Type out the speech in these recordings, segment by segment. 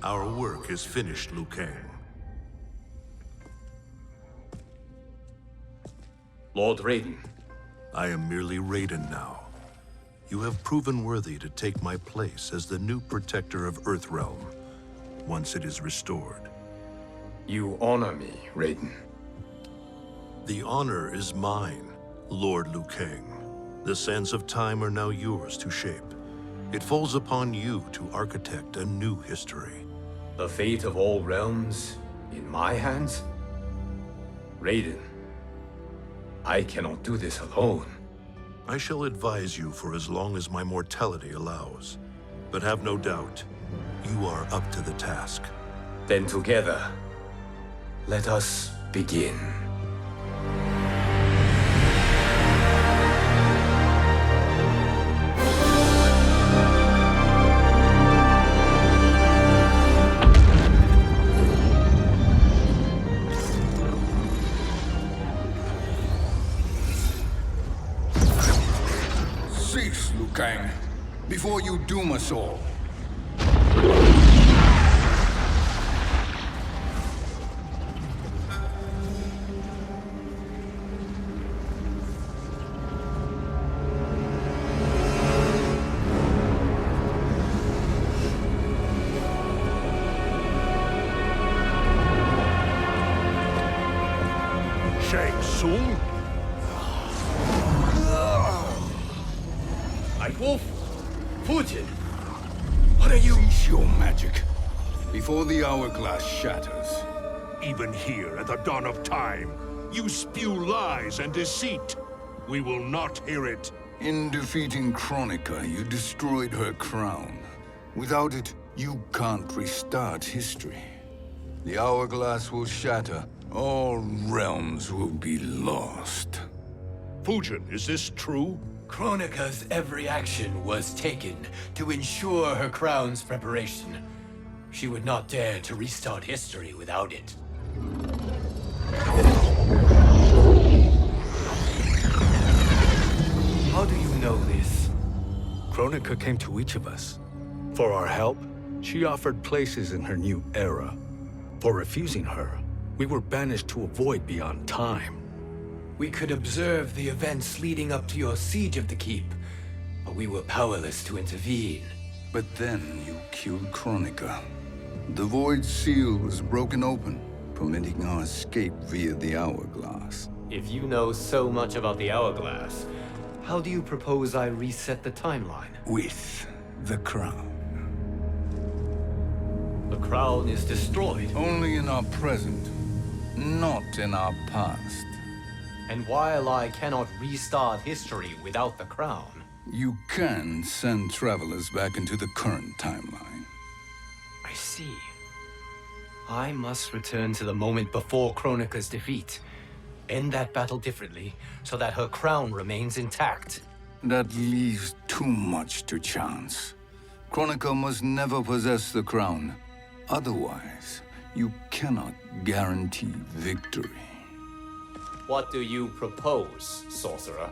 Our work is finished, Liu Kang. Lord Raiden. I am merely Raiden now. You have proven worthy to take my place as the new protector of Earthrealm, once it is restored. You honor me, Raiden. The honor is mine, Lord Liu Kang. The sands of time are now yours to shape. It falls upon you to architect a new history. The fate of all realms in my hands? Raiden, I cannot do this alone. I shall advise you for as long as my mortality allows. But have no doubt, you are up to the task. Then together, let us begin. Cease, Liu Kang, before you doom us all. Tsung? Nightwolf? Fujin? What are you? Cease your magic, before the hourglass shatters. Even here at the dawn of time, you spew lies and deceit. We will not hear it. In defeating Kronika, you destroyed her crown. Without it, you can't restart history. The hourglass will shatter. All realms will be lost. Fujin, is this true? Kronika's every action was taken to ensure her crown's preparation. She would not dare to restart history without it. How do you know this? Kronika came to each of us. For our help, she offered places in her new era. For refusing her, we were banished to a void beyond time. We could observe the events leading up to your siege of the keep, but we were powerless to intervene. But then you killed Kronika. The void seal was broken open, permitting our escape via the hourglass. If you know so much about the hourglass, how do you propose I reset the timeline? With the crown. The crown is destroyed. Only in our present, not in our past. And while I cannot restart history without the crown, You can send travelers back into the current timeline. I see. I must return to the moment before Kronika's defeat. End that battle differently, so that her crown remains intact. That leaves too much to chance. Kronika must never possess the crown. Otherwise, you cannot guarantee victory. What do you propose, sorcerer?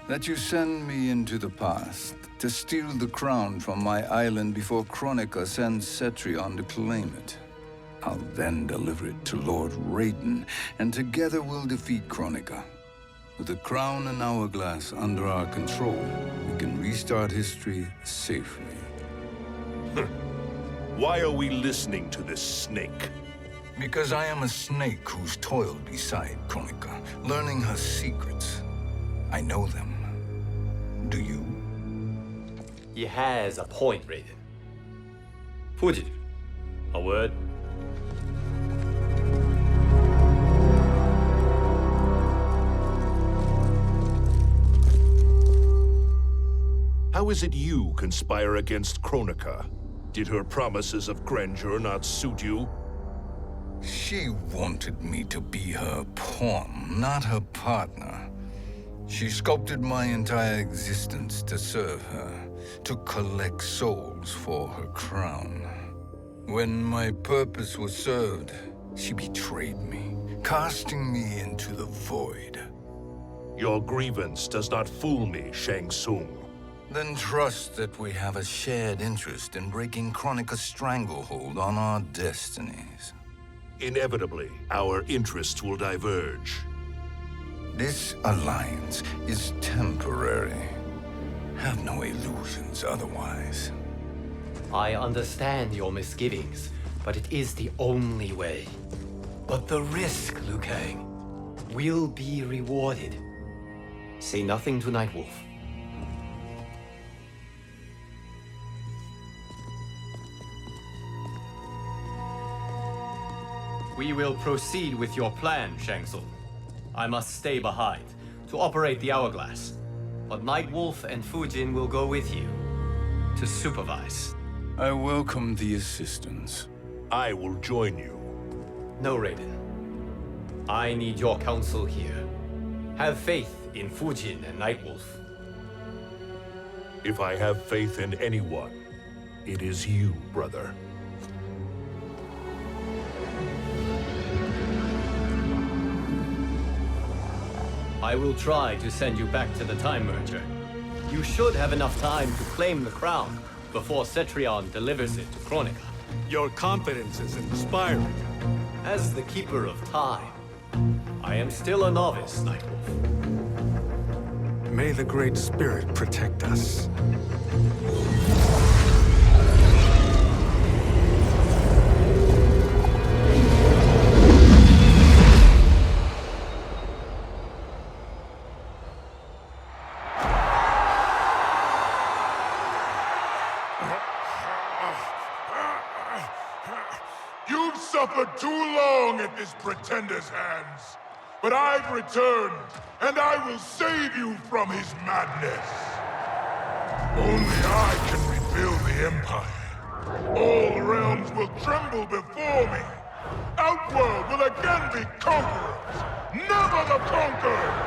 That you send me into the past to steal the crown from my island before Kronika sends Cetrion to claim it. I'll then deliver it to Lord Raiden, and together we'll defeat Kronika. With the crown and hourglass under our control, we can restart history safely. Why are we listening to this snake? Because I am a snake who's toiled beside Kronika, learning her secrets. I know them. Do you? He has a point, Raiden. Fujin, a word? How is it you conspire against Kronika? Did her promises of grandeur not suit you? She wanted me to be her pawn, not her partner. She sculpted my entire existence to serve her, to collect souls for her crown. When my purpose was served, she betrayed me, casting me into the void. Your grievance does not fool me, Shang Tsung. Then trust that we have a shared interest in breaking Kronika's stranglehold on our destinies. Inevitably, our interests will diverge. This alliance is temporary. Have no illusions otherwise. I understand your misgivings, but it is the only way. But the risk, Liu Kang, will be rewarded. Say nothing to Nightwolf. We will proceed with your plan, Shang Tsung. I must stay behind to operate the hourglass. But Nightwolf and Fujin will go with you to supervise. I welcome the assistance. I will join you. No, Raiden. I need your counsel here. Have faith in Fujin and Nightwolf. If I have faith in anyone, it is you, brother. I will try to send you back to the Time Merger. You should have enough time to claim the crown before Cetrion delivers it to Kronika. Your confidence is inspiring. As the Keeper of Time, I am still a novice, Nightwolf. May the Great Spirit protect us. You've suffered too long at this pretender's hands. But I've returned, and I will save you from his madness. Only I can rebuild the Empire. All realms will tremble before me. Outworld will again be conquerors, never the conquered!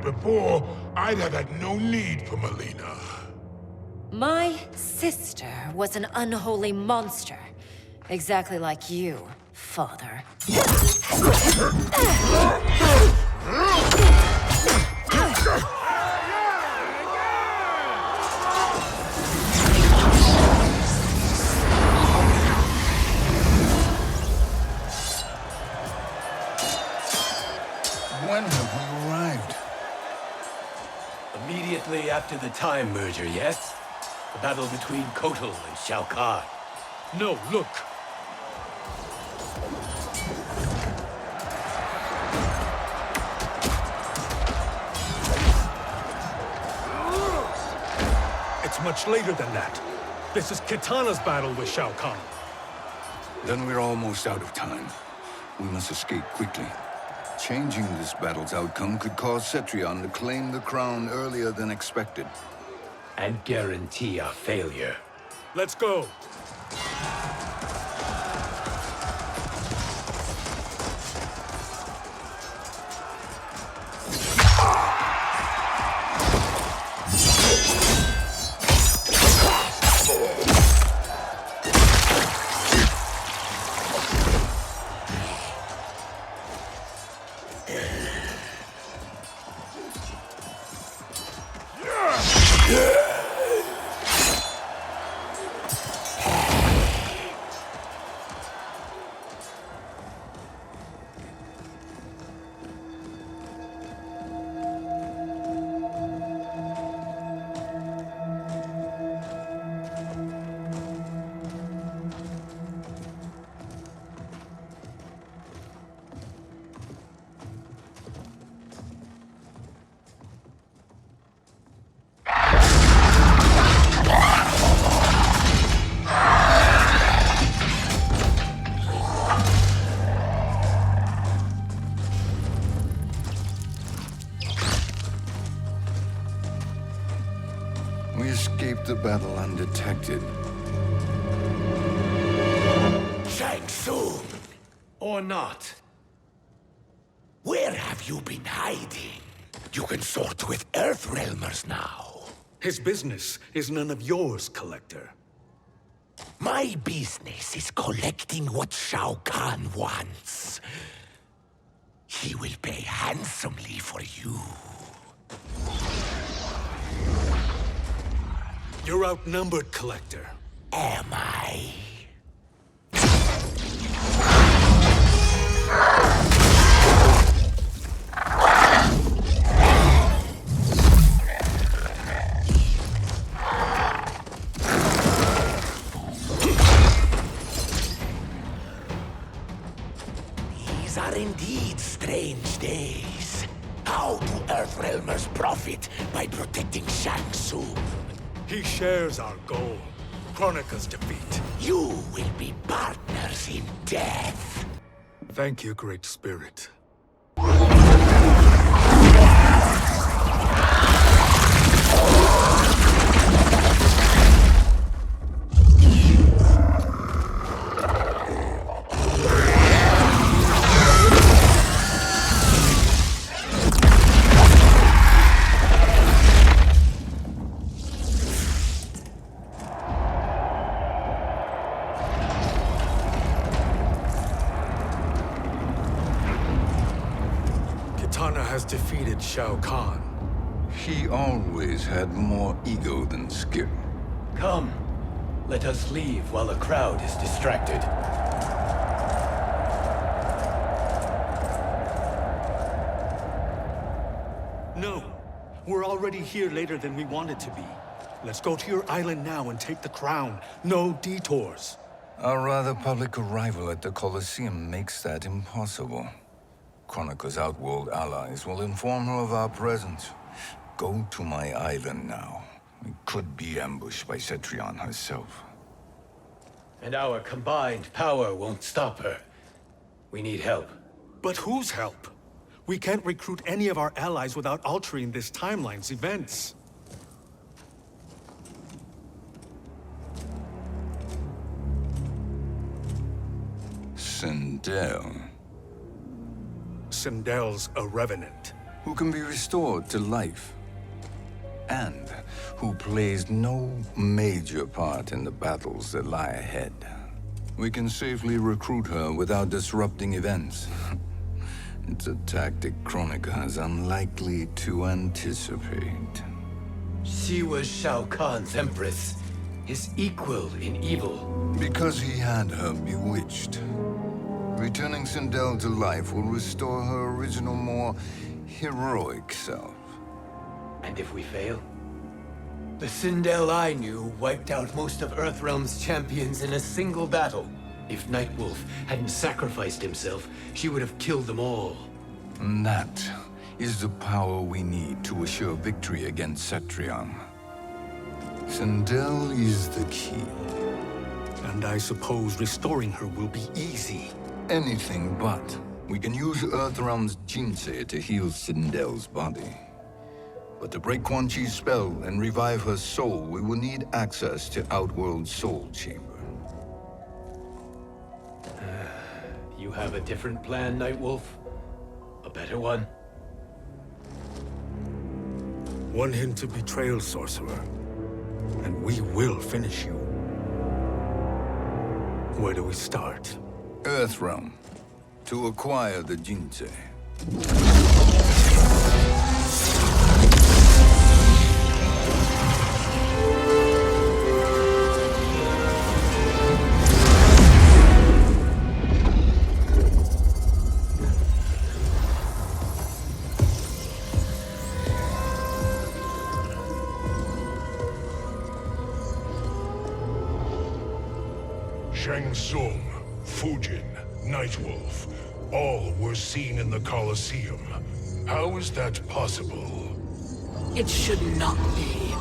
Before, I'd have had no need for Melina. My sister was an unholy monster. Exactly like you, father. When have we arrived? Immediately after the Time Merger, yes? The battle between Kotal and Shao Kahn. No, look! It's much later than that. This is Kitana's battle with Shao Kahn. Then we're almost out of time. We must escape quickly. Changing this battle's outcome could cause Cetrion to claim the crown earlier than expected. And guarantee our failure. Let's go! We escaped the battle undetected. Tsung, Or not. where have you been hiding? You can sort with Earthrealmers now. His business is none of yours, Collector. My business is collecting what Shao Kahn wants. He will pay handsomely for you. You're outnumbered, Collector. Am I? These are indeed strange days. How do Earthrealmers profit by protecting Tsung? He shares our goal. Kronika's defeat. You will be partners in death. Thank you, Great Spirit. Has defeated Shao Kahn. He always had more ego than skill. Come, let us leave while the crowd is distracted. No, we're already here later than we wanted to be. Let's go to your island now and take the crown. No detours. Our rather public arrival at the Colosseum makes that impossible. Kronika's outworld allies will inform her of our presence. Go to my island now. We could be ambushed by Cetrion herself. And our combined power won't stop her. We need help. But whose help? We can't recruit any of our allies without altering this timeline's events. Sindel, Sindel's a revenant. who can be restored to life, and who plays no major part in the battles that lie ahead. We can safely recruit her without disrupting events. It's a tactic Kronika is unlikely to anticipate. She was Shao Kahn's empress, his equal in evil. Because he had her bewitched. Returning Sindel to life will restore her original, more heroic self. And if we fail? The Sindel I knew wiped out most of Earthrealm's champions in a single battle. If Nightwolf hadn't sacrificed himself, she would have killed them all. And that is the power we need to assure victory against Cetrion. Sindel is the key. And I suppose restoring her will be easy. Anything but. We can use Earthrealm's Jinsei to heal Sindel's body. But to break Quan Chi's spell and revive her soul, we will need access to Outworld's Soul Chamber. You have a different plan, Nightwolf? A better one? One hint to betrayal, sorcerer. And we will finish you. Where do we start? Earthrealm. To acquire the Jinsei. Tsung, Fujin, Nightwolf, all were seen in the Colosseum. How is that possible? It should not be.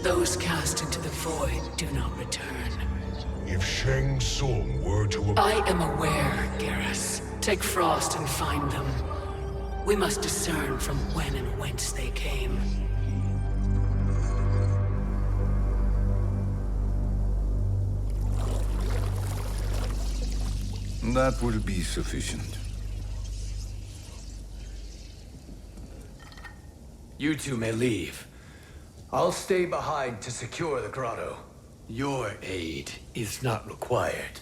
Those cast into the void do not return. If Shang Tsung were to... I am aware, Garrus. Take Frost and find them. We must discern from when and whence they came. That will be sufficient. You two may leave. I'll stay behind to secure the grotto. Your aid is not required.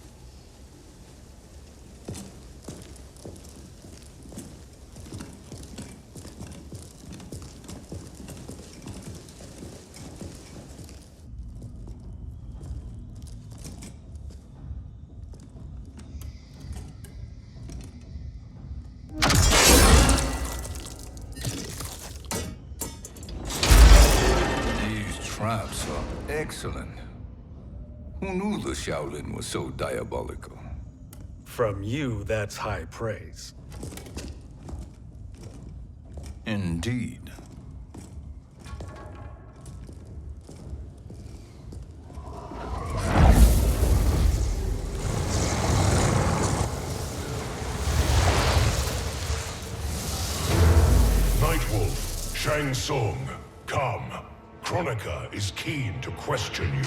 Traps are excellent. Who knew the Shaolin was so diabolical? From you, that's high praise. Indeed. Nightwolf, Shang Tsung, come. Kronika is keen to question you.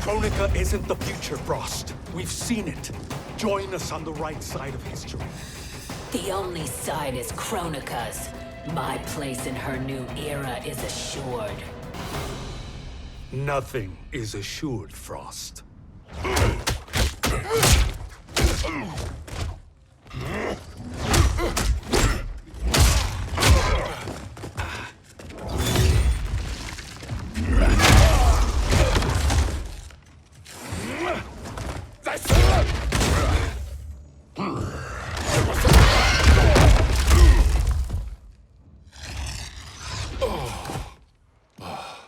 Kronika isn't the future, Frost. We've seen it. Join us on the right side of history. The only side is Kronika's. My place in her new era is assured. Nothing is assured, Frost.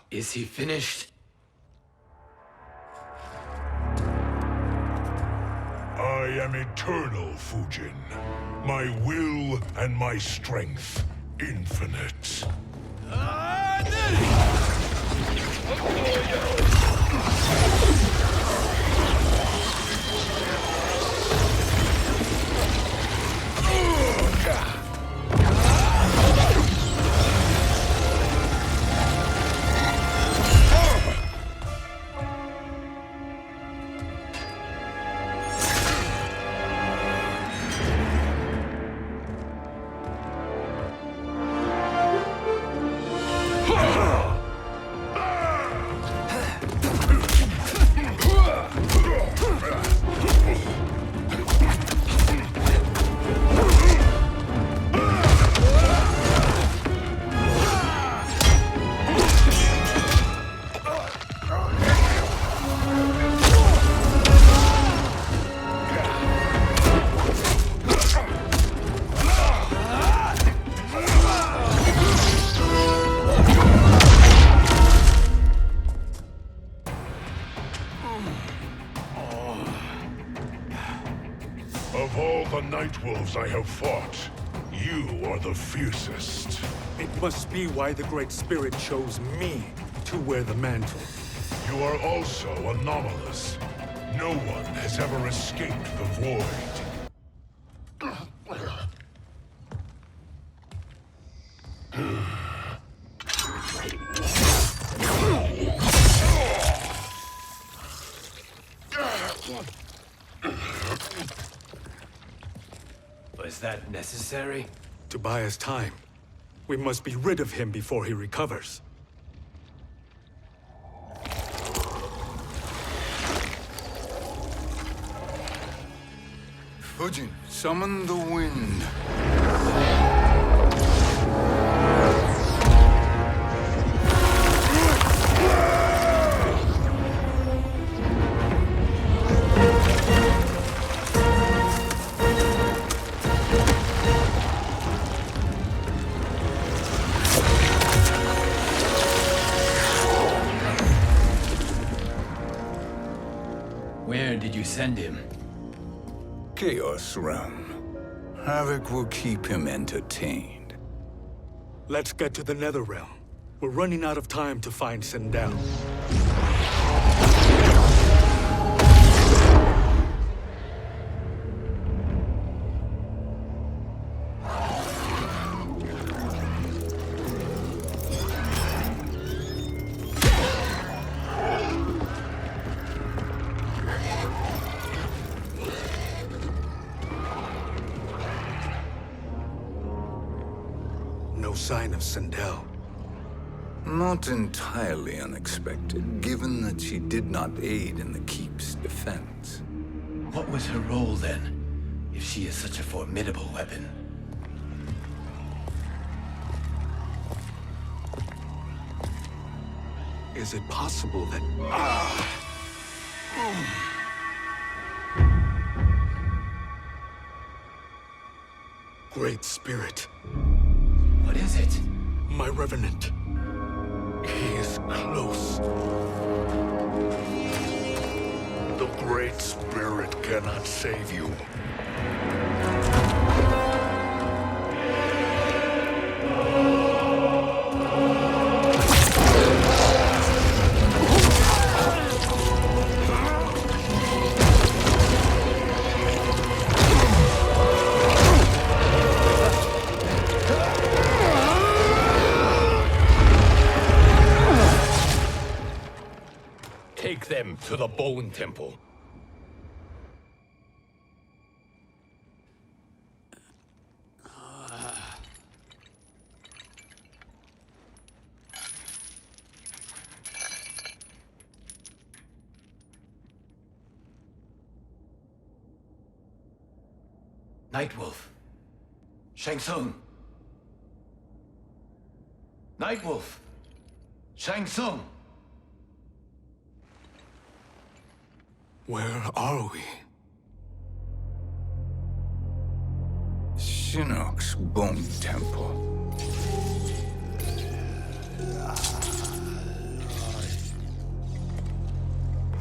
Is he finished? I am eternal, Fujin. My will and my strength, infinite. Of all the Nightwolves I have fought, you are the fiercest. It must be why the Great Spirit chose me to wear the mantle. You are also anomalous. No one has ever escaped the void. Was that necessary? To buy us time. We must be rid of him before he recovers. Fujin, summon the wind. send him? Chaos Realm. Havoc will keep him entertained. Let's get to the Netherrealm. We're running out of time to find Sindel. No sign of Sindel. Not entirely unexpected, given that she did not aid in the Keep's defense. What was her role then, if she is such a formidable weapon? Is it possible that... Great Spirit. What is it? My Revenant. He is close. The Great Spirit cannot save you. Take them to the Bone Temple. Nightwolf. Tsung. Nightwolf. Tsung. Where are we? Shinnok's Bone Temple.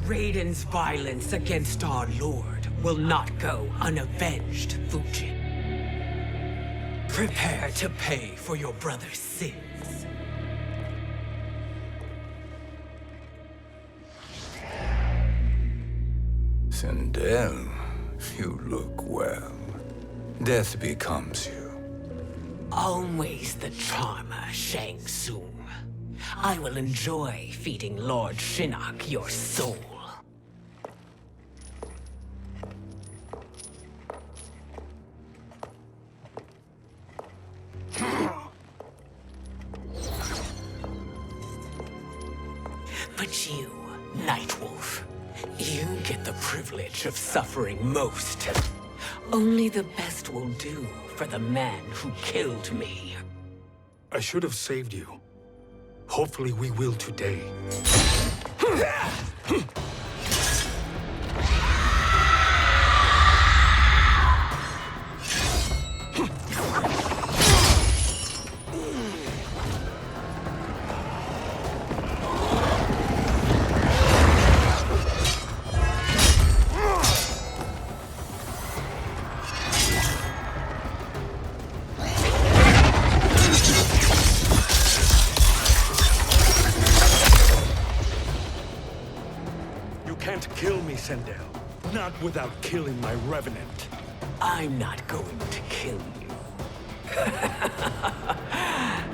Raiden's violence against our Lord will not go unavenged, Fujin. Prepare to pay for your brother's sins. Sindel, you look well. Death becomes you. Always the charmer, Shang Tsung. I will enjoy feeding Lord Shinnok your soul. But you, Nightwolf, you get the privilege of suffering most. Only the best will do for the man who killed me. I should have saved you. Hopefully we will today. Kill me, Sindel. Not without killing my Revenant. I'm not going to kill you.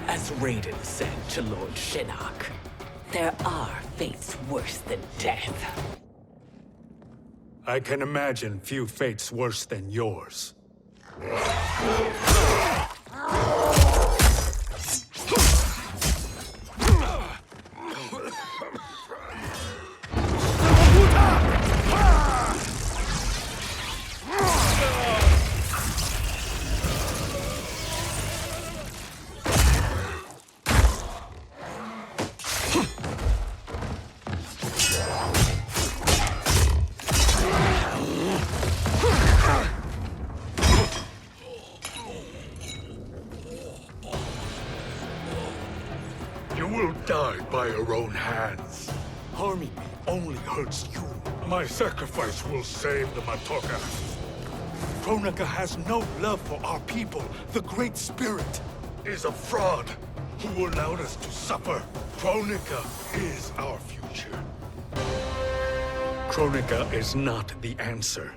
As Raiden said to Lord Shinnok, there are fates worse than death. I can imagine few fates worse than yours. You will die by your own hands. Harming me only hurts you. My sacrifice will save the Matoka. Kronika has no love for our people. The Great Spirit is a fraud who allowed us to suffer. Kronika is our future. Kronika is not the answer.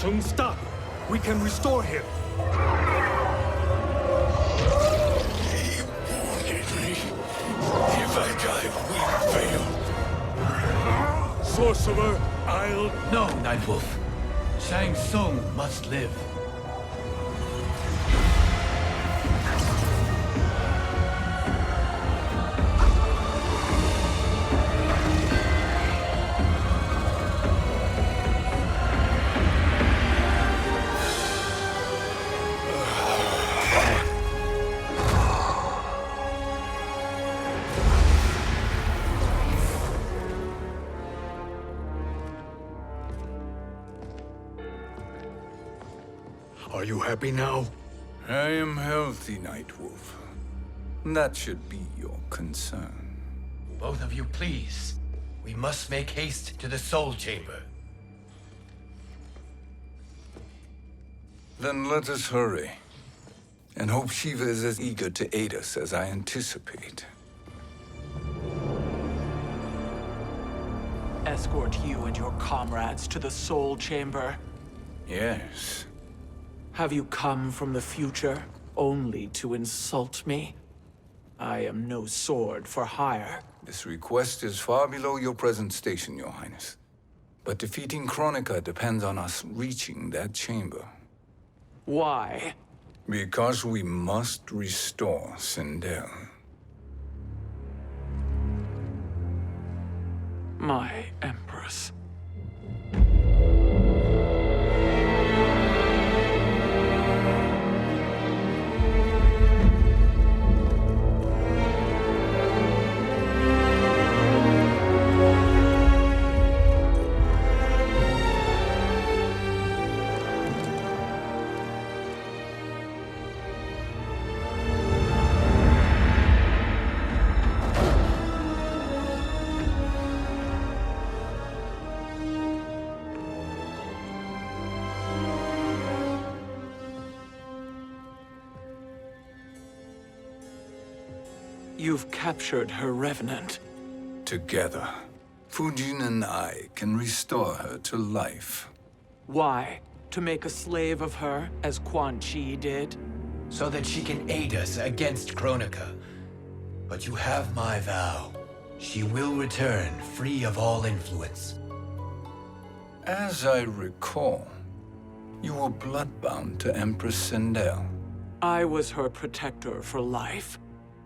Tsung, stop! We can restore him. He wanted me. If I die, we fail. Sorcerer, I'll... No, Nightwolf. Shang Tsung must live. Are you happy now? I am healthy, Nightwolf. That should be your concern. Both of you, please. We must make haste to the Soul Chamber. Then let us hurry. And hope Sheeva is as eager to aid us as I anticipate. Escort you and your comrades to the Soul Chamber. Yes. Have you come from the future only to insult me? I am no sword for hire. This request is far below your present station, Your Highness. But defeating Kronika depends on us reaching that chamber. Why? Because we must restore Sindel. My Empress. You've captured her revenant. Together, Fujin and I can restore her to life. Why? To make a slave of her, as Quan Chi did? So that she can aid us against Kronika. But you have my vow. She will return free of all influence. As I recall, you were bloodbound to Empress Sindel. I was her protector for life.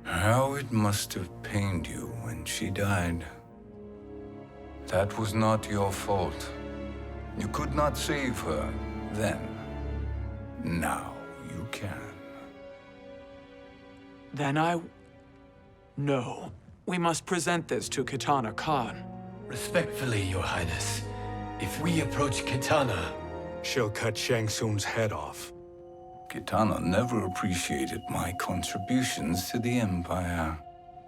How it must have pained you when she died. That was not your fault. You could not save her then. Now you can. Then No. We must present this to Kitana Kahn. Respectfully, Your Highness, if we approach Kitana... She'll cut Shang Tsung's head off. Kitana never appreciated my contributions to the Empire.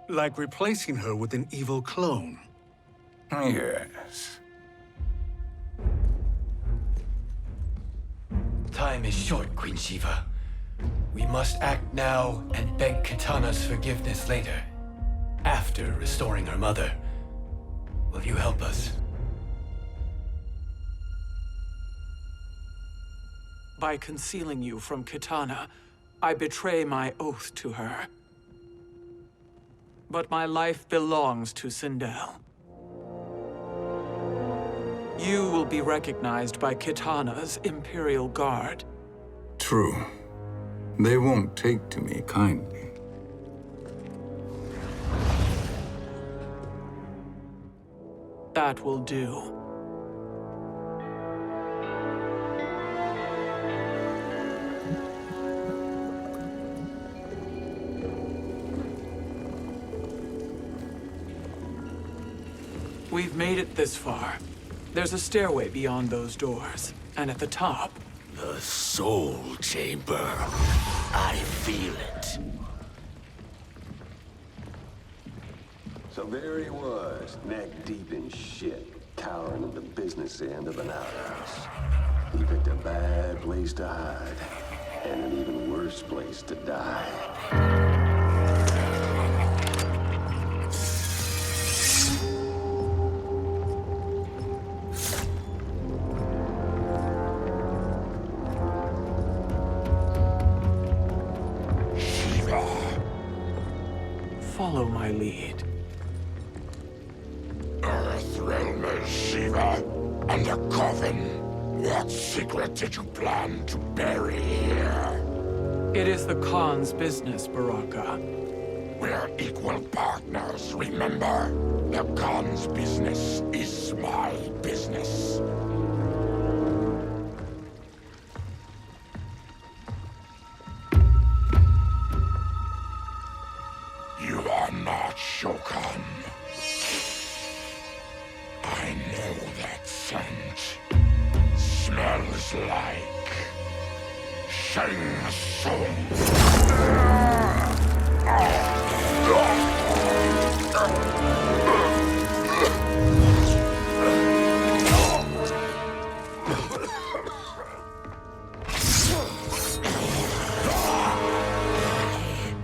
Like replacing her with an evil clone. Yes. Time is short, Queen Sheeva. We must act now and beg Kitana's forgiveness later. After restoring her mother. Will you help us? By concealing you from Kitana, I betray my oath to her. But my life belongs to Sindel. You will be recognized by Kitana's Imperial Guard. True. They won't take to me kindly. That will do. We've made it this far. There's a stairway beyond those doors, and at the top, The soul chamber. I feel it. So there he was, neck deep in shit, cowering at the business end of an outhouse. He picked a bad place to hide, and an even worse place to die. Follow my lead. Earthrealm is Sheeva, and a coffin. What secret did you plan to bury here? It is the Khan's business, Baraka. We're equal partners, remember? The Khan's business is my business. You are not Shokan. I know that scent. Smells like Shang Tsung.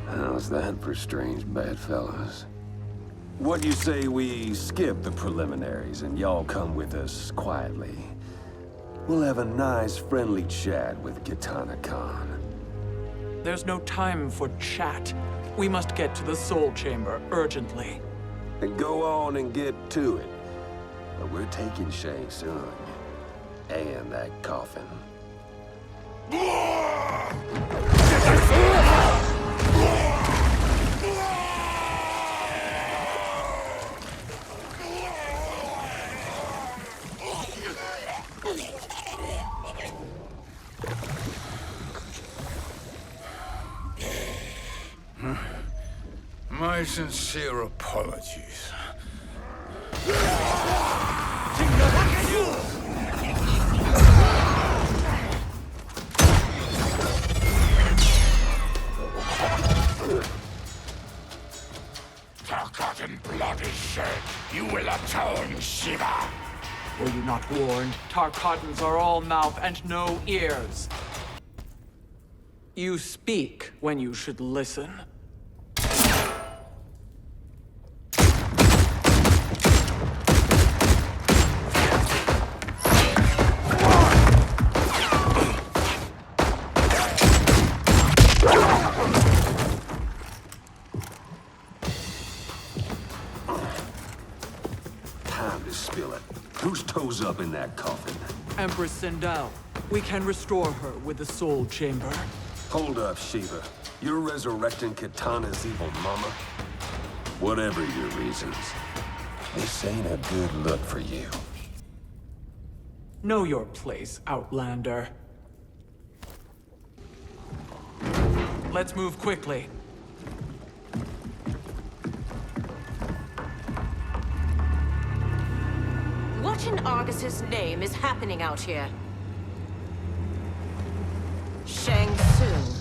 How's that for strange bedfellows? What do you say we skip the preliminaries and y'all come with us quietly? We'll have a nice, friendly chat with Kitana Kahn. There's no time for chat. We must get to the soul chamber urgently. Then go on and get to it. But we're taking Shang Tsung. And that coffin. My sincere apologies. Forgotten blood is shed. You will atone, Sheeva. Were you not warned? Tarkatans are all mouth and no ears. You speak when you should listen. Time to spill it. Whose toes up in that coffin? Empress Sindel. We can restore her with the soul chamber. Hold up, Sheeva. You're resurrecting Kitana's evil mama? Whatever your reasons, this ain't a good look for you. Know your place, Outlander. Let's move quickly. What in Argus's name is happening out here? Shang Tsung.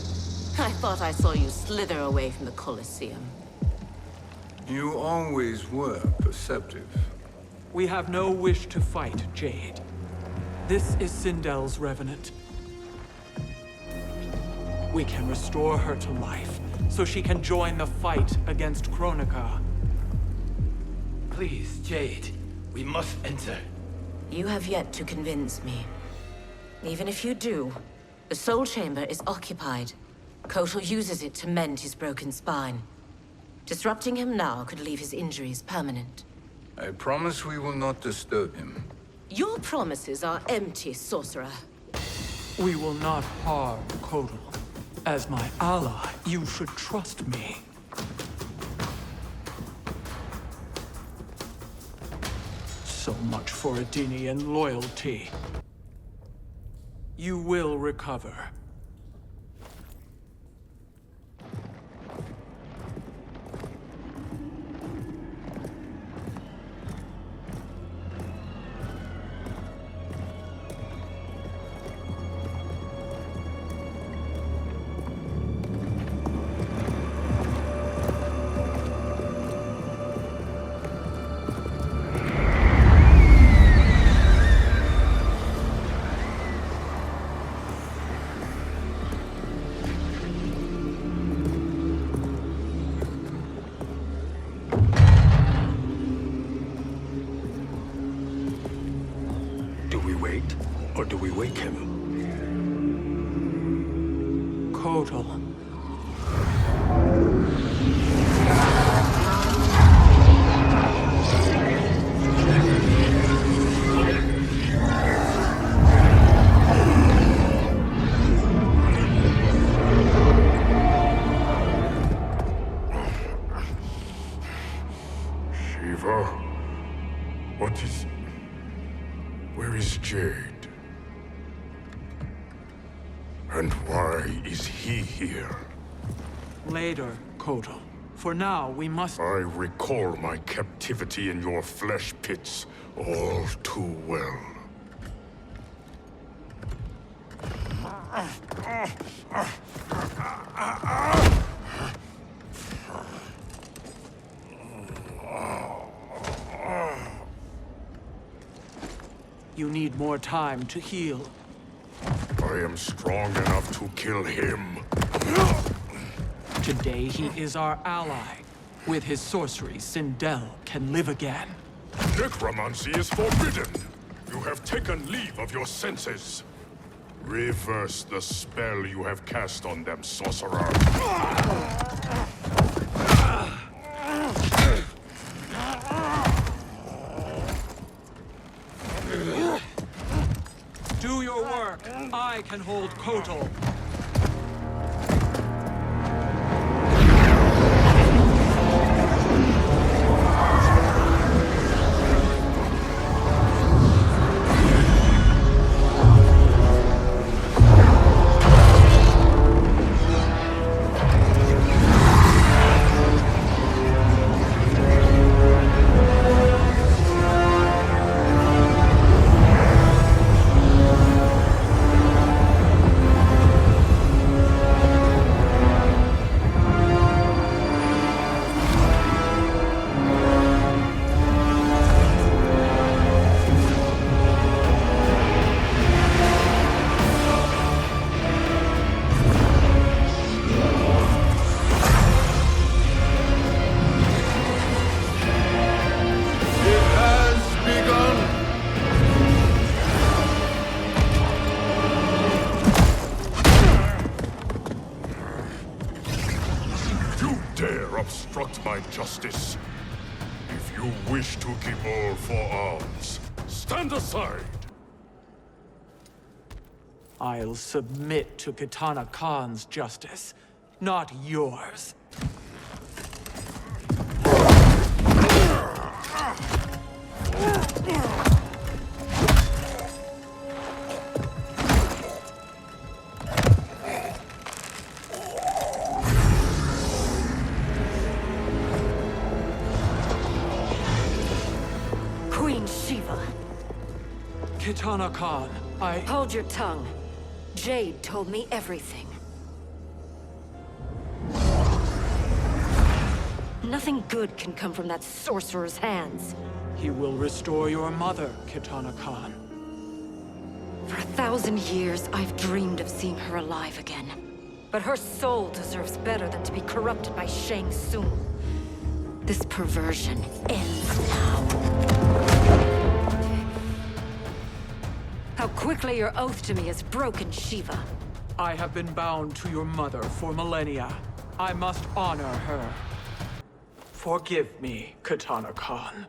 I thought I saw you slither away from the Colosseum. You always were perceptive. We have no wish to fight, Jade. This is Sindel's revenant. We can restore her to life, so she can join the fight against Kronika. Please, Jade. We must enter. You have yet to convince me. Even if you do, the soul chamber is occupied. Kotal uses it to mend his broken spine. Disrupting him now could leave his injuries permanent. I promise we will not disturb him. Your promises are empty, sorcerer. We will not harm Kotal. As my ally, you should trust me. So much for Adenian loyalty. You will recover. Or do we wake him? Kotal. Sheeva? What is... Where is Jade? And why is he here? Later, Kotal. For now, we must... I recall my captivity in your flesh pits all too well. You need more time to heal. I am strong enough to kill him. Today, he is our ally. With his sorcery, Sindel can live again. Necromancy is forbidden. You have taken leave of your senses. Reverse the spell you have cast on them, sorcerer. Do your work. I can hold Kotal. My justice. If you wish to keep all 4 arms, stand aside! I'll submit to Kitana Kahn's justice, not yours. Kitana Kahn, Hold your tongue. Jade told me everything. Nothing good can come from that sorcerer's hands. He will restore your mother, Kitana Kahn. For 1,000 years, I've dreamed of seeing her alive again. But her soul deserves better than to be corrupted by Shang Tsung. This perversion ends now. How quickly your oath to me has broken, Sheeva. I have been bound to your mother for millennia. I must honor her. Forgive me, Kitana Kahn.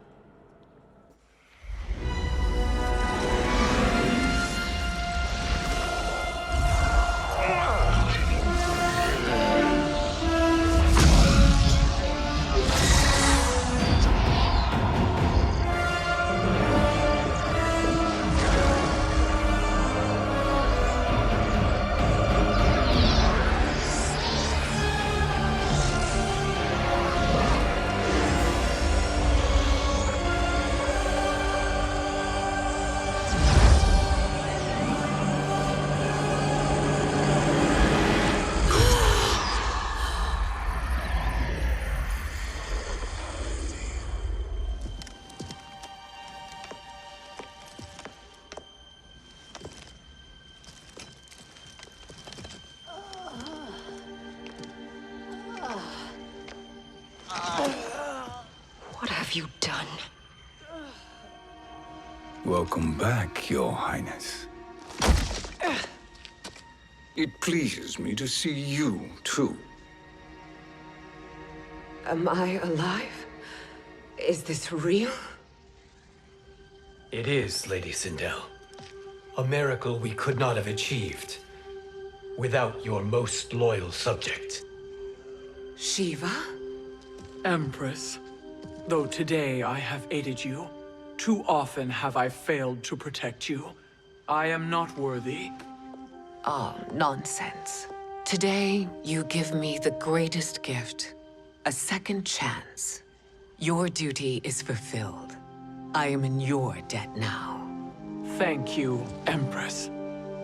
What have you done? Welcome back, Your Highness. It pleases me to see you, too. Am I alive? Is this real? It is, Lady Sindel. A miracle we could not have achieved without your most loyal subject. Sheeva? Empress, though today I have aided you, too often have I failed to protect you. I am not worthy. Oh, nonsense. Today, you give me the greatest gift. A second chance. Your duty is fulfilled. I am in your debt now. Thank you, Empress.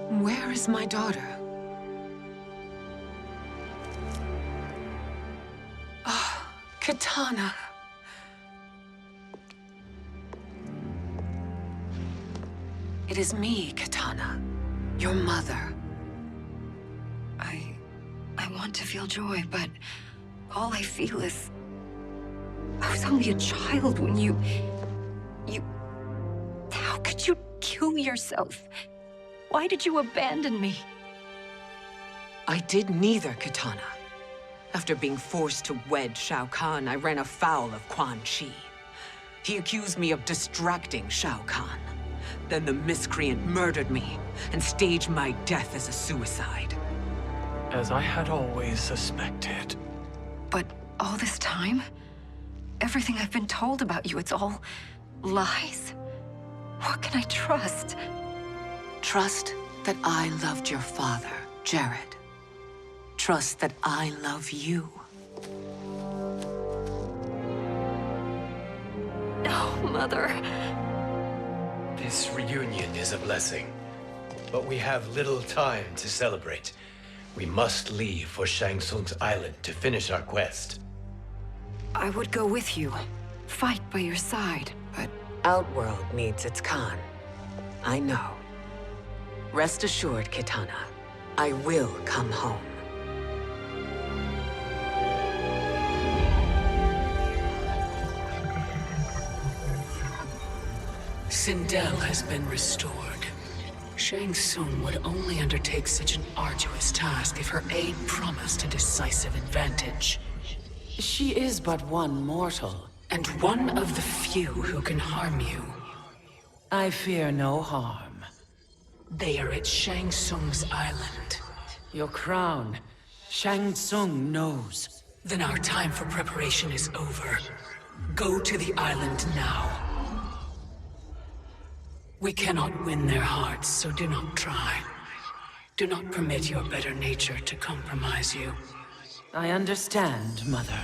Where is my daughter? Ah, Katana. It is me, Katana. Your mother. I want to feel joy, but all I feel is... I was only a child when you... How could you kill yourself? Why did you abandon me? I did neither, Katana. After being forced to wed Shao Kahn, I ran afoul of Quan Chi. He accused me of distracting Shao Kahn. Then the miscreant murdered me and staged my death as a suicide. As I had always suspected. But all this time? Everything I've been told about you, it's all lies? What can I trust? Trust that I loved your father, Jared. Trust that I love you. Oh, Mother. This reunion is a blessing, but we have little time to celebrate. We must leave for Shang Tsung's island to finish our quest. I would go with you. Fight by your side. But Outworld needs its Kahn. I know. Rest assured, Katana. I will come home. Sindel has been restored. Shang Tsung would only undertake such an arduous task if her aid promised a decisive advantage. She is but one mortal, and one of the few who can harm you. I fear no harm. They are at Shang Tsung's island. Your crown, Shang Tsung knows. Then our time for preparation is over. Go to the island now. We cannot win their hearts, so do not try. Do not permit your better nature to compromise you. I understand, Mother.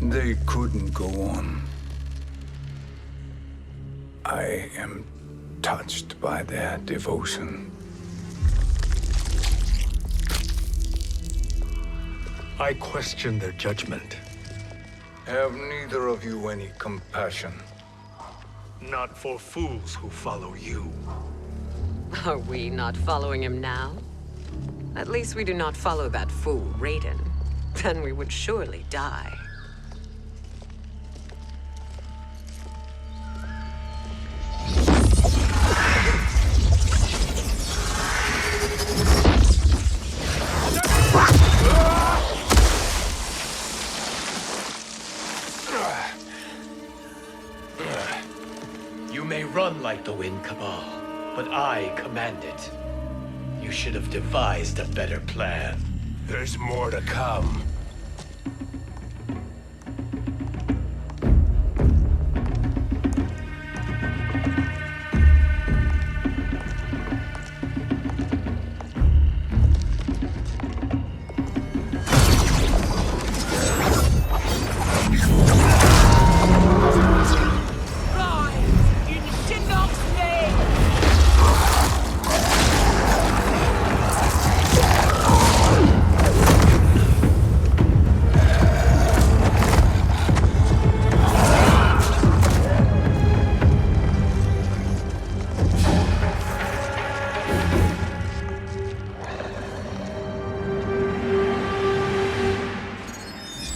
They couldn't go on. I am touched by their devotion. I question their judgment. Have neither of you any compassion? Not for fools who follow you. Are we not following him now? At least we do not follow that fool, Raiden. Then we would surely die. You may run like the wind, Cabal, but I command it. You should have devised a better plan. There's more to come.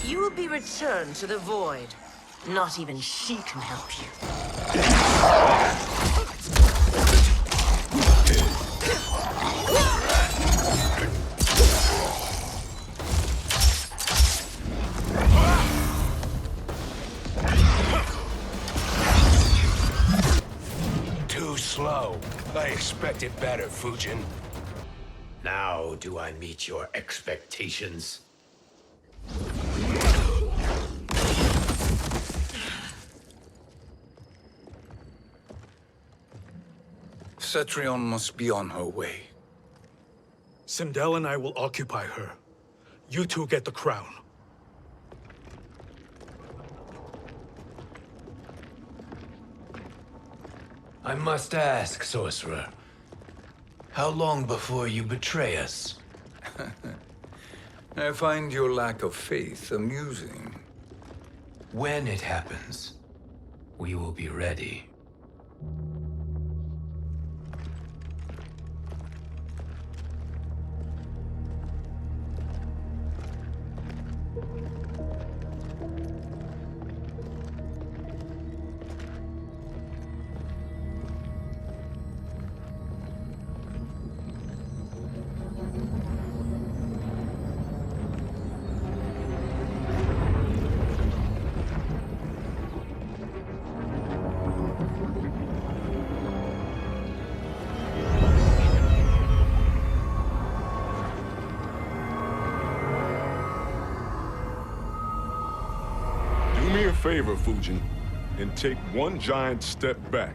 You will be returned to the void. Not even she can help you. Too slow. I expected better, Fujin. Now do I meet your expectations? Cetrion must be on her way. Sindel and I will occupy her. You two get the crown. I must ask, sorcerer. How long before you betray us? I find your lack of faith amusing. When it happens, we will be ready. Do me a favor, Fujin, and take one giant step back.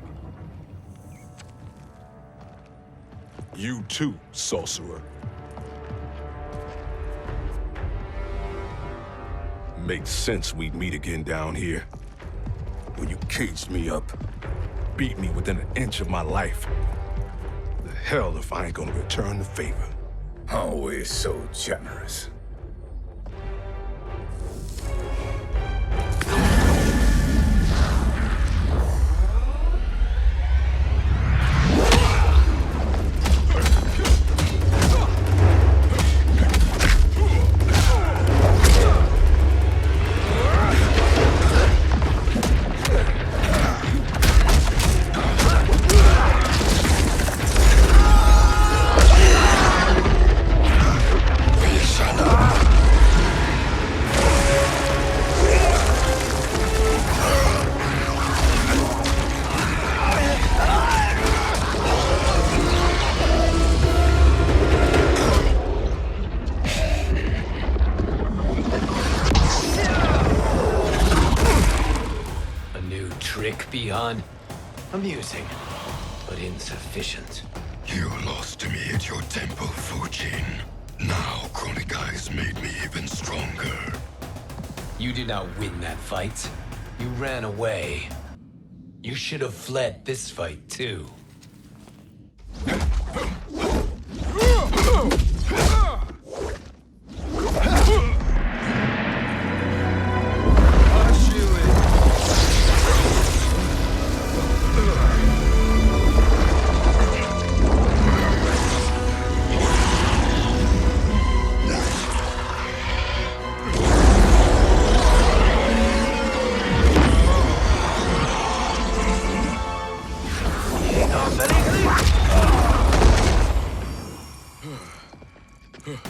You too, sorcerer. Makes sense we'd meet again down here. When you caged me up, beat me within an inch of my life. The hell if I ain't gonna return the favor. Always so generous. Beyond amusing, but insufficient. You lost to me at your temple, Fujin. Now Kronika has made me even stronger. You did not win that fight. You ran away. You should have fled this fight, too.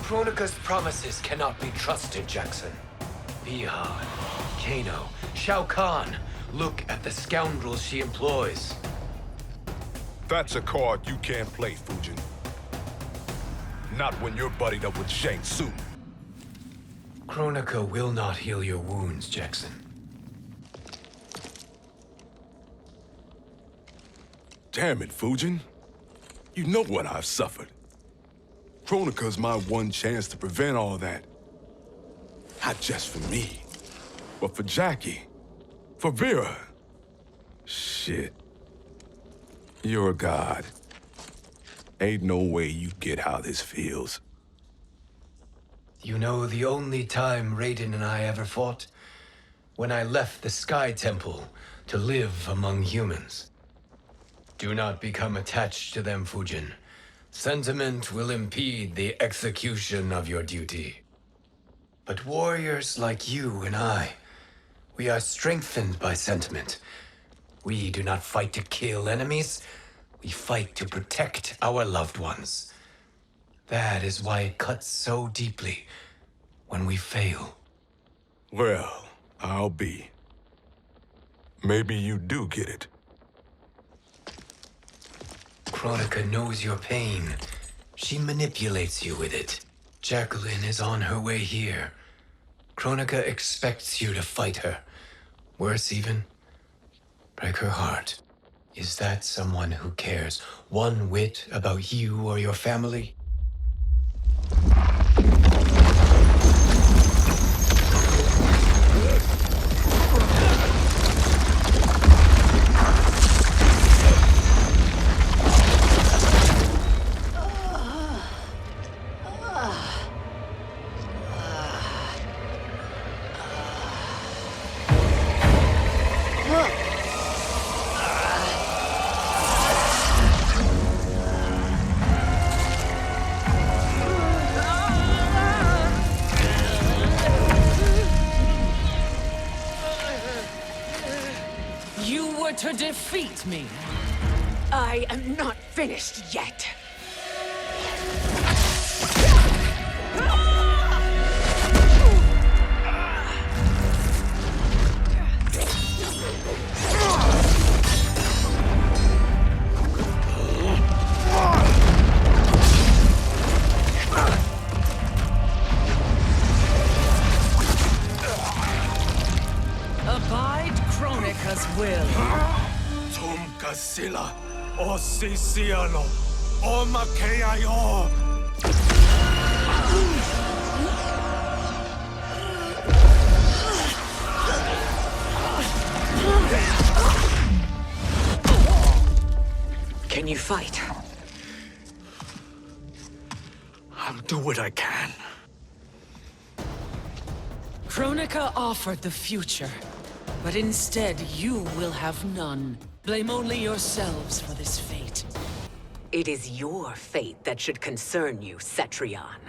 Kronika's promises cannot be trusted, Jackson. Bihan, Kano, Shao Kahn. Look at the scoundrels she employs. That's a card you can't play, Fujin. Not when you're buddied up with Shang Tsung. Kronika will not heal your wounds, Jackson. Damn it, Fujin. You know what I've suffered. Kronika's my one chance to prevent all that. Not just for me, but for Jackie, for Vera. Shit. You're a god. Ain't no way you get how this feels. You know the only time Raiden and I ever fought? When I left the Sky Temple to live among humans. Do not become attached to them, Fujin. Sentiment will impede the execution of your duty. But warriors like you and I, we are strengthened by sentiment. We do not fight to kill enemies. We fight to protect our loved ones. That is why it cuts so deeply when we fail. Well, I'll be. Maybe you do get it. Kronika knows your pain. She manipulates you with it. Jacqueline is on her way here. Kronika expects you to fight her. Worse even, break her heart. Is that someone who cares one whit about you or your family? To defeat me. I am not finished yet. Abide Kronika's will. Sila, o Siciano, o Makeayo. Can you fight? I'll do what I can. Kronika offered the future, but instead you will have none. Blame only yourselves for this fate. It is your fate that should concern you, Cetrion.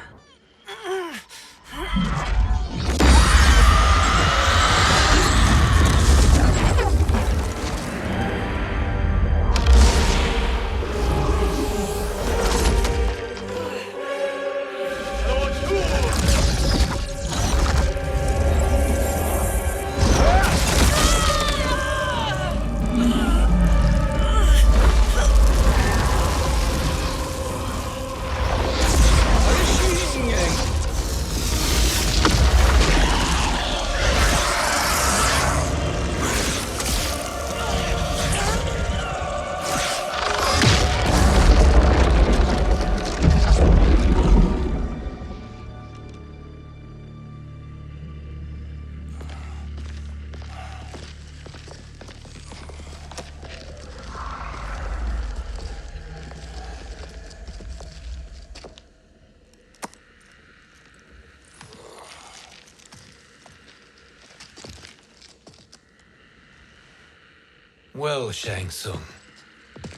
Well, Shang Tsung,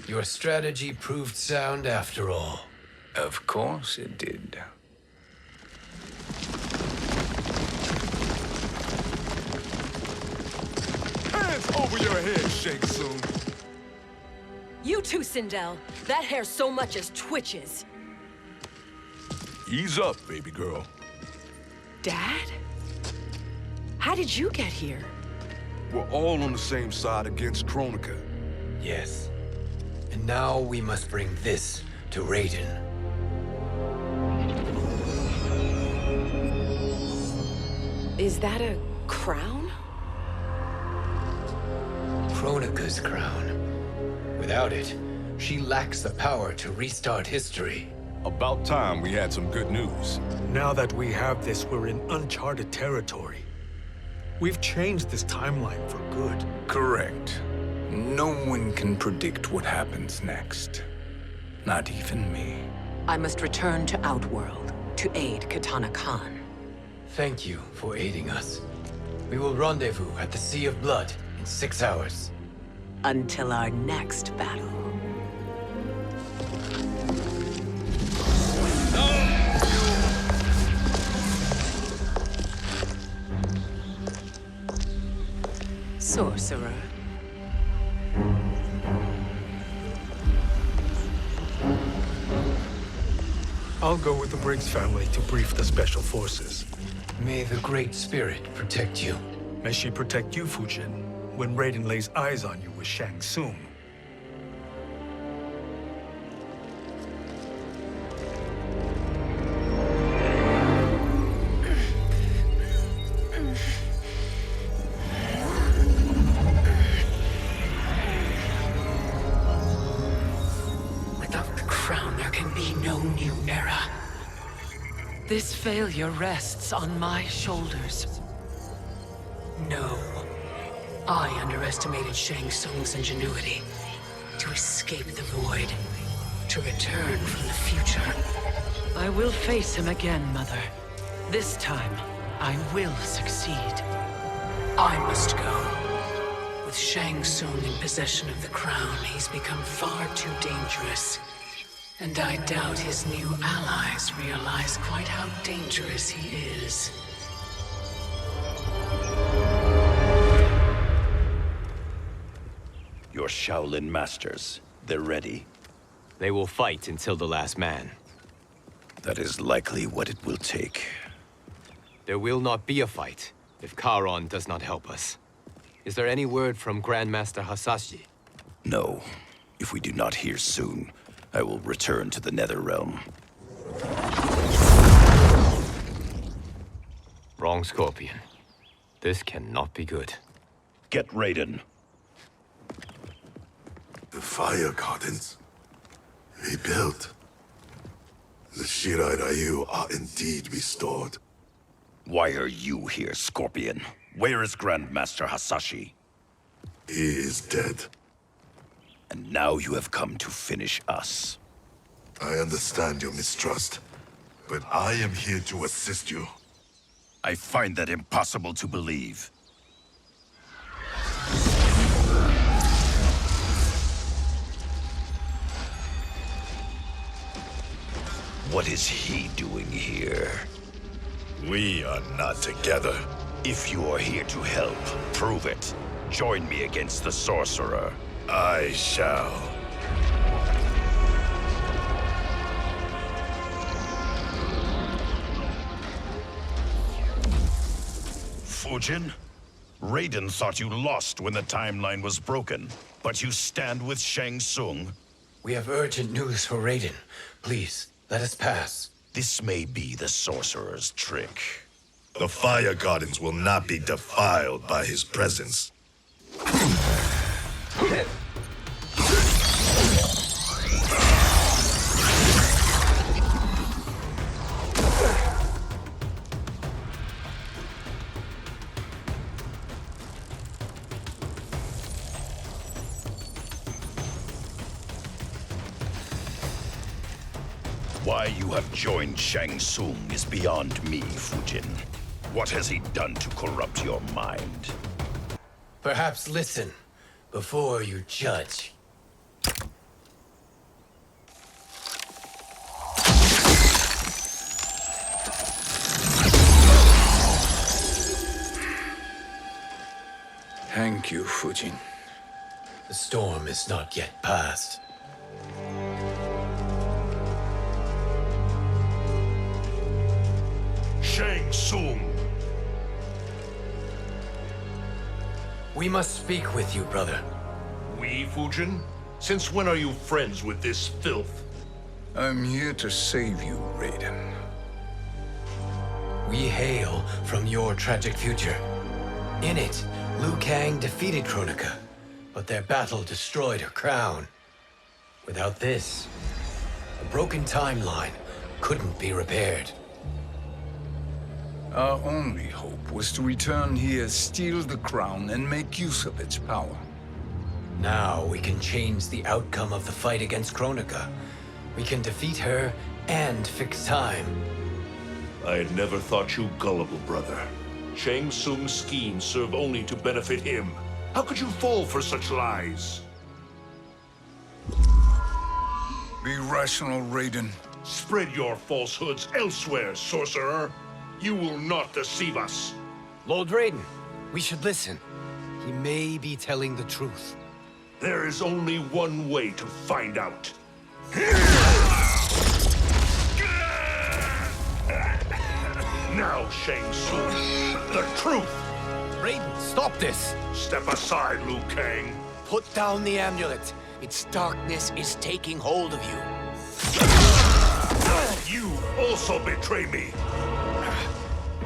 your strategy proved sound after all. Of course it did. Hands over your head, Shang Tsung. You too, Sindel. That hair so much as twitches. Ease up, baby girl. Dad? How did you get here? We're all on the same side against Kronika. Yes. And now we must bring this to Raiden. Is that a crown? Kronika's crown. Without it, she lacks the power to restart history. About time we had some good news. Now that we have this, we're in uncharted territory. We've changed this timeline for good. Correct. No one can predict what happens next. Not even me. I must return to Outworld to aid Katana Kahn. Thank you for aiding us. We will rendezvous at the Sea of Blood in 6 hours. Until our next battle. sorcerer. I'll go with the Briggs family to brief the Special Forces. May the Great Spirit protect you. May she protect you, Fujin, when Raiden lays eyes on you with Shang Tsung. Without the crown, there can be no new era. This failure rests on my shoulders. No. I underestimated Shang Tsung's ingenuity. To escape the void. To return from the future. I will face him again, Mother. This time, I will succeed. I must go. With Shang Tsung in possession of the crown, he's become far too dangerous. And I doubt his new allies realize quite how dangerous he is. Your Shaolin masters, they're ready. They will fight until the last man. That is likely what it will take. There will not be a fight if Kahn does not help us. Is there any word from Grandmaster Hasashi? No. If we do not hear soon, I will return to the Netherrealm. Wrong, Scorpion. This cannot be good. Get Raiden. The fire gardens rebuilt. The Shirai Ryu are indeed restored. Why are you here, Scorpion? Where is Grandmaster Hasashi? He is dead. And now you have come to finish us. I understand your mistrust, but I am here to assist you. I find that impossible to believe. What is he doing here? We are not together. If you are here to help, prove it. Join me against the sorcerer. I shall. Fujin? Raiden thought you lost when the timeline was broken, but you stand with Shang Tsung. We have urgent news for Raiden. Please, let us pass. This may be the sorcerer's trick. The fire gardens will not be defiled by his presence. Why you have joined Shang Tsung is beyond me, Fujin. What has he done to corrupt your mind? Perhaps listen before you judge. Thank you, Fujin. The storm is not yet past. Shang Tsung. We must speak with you, brother. We, Fujin? Since when are you friends with this filth? I'm here to save you, Raiden. We hail from your tragic future. In it, Liu Kang defeated Kronika, but their battle destroyed her crown. Without this, a broken timeline couldn't be repaired. Our only hope was to return here, steal the crown, and make use of its power. Now we can change the outcome of the fight against Kronika. We can defeat her and fix time. I had never thought you gullible, brother. Shang Tsung's schemes serve only to benefit him. How could you fall for such lies? Be rational, Raiden. Spread your falsehoods elsewhere, sorcerer. You will not deceive us. Lord Raiden, we should listen. He may be telling the truth. There is only one way to find out. Now, Shang Tsung, the truth! Raiden, stop this! Step aside, Liu Kang. Put down the amulet. Its darkness is taking hold of you. You also betray me.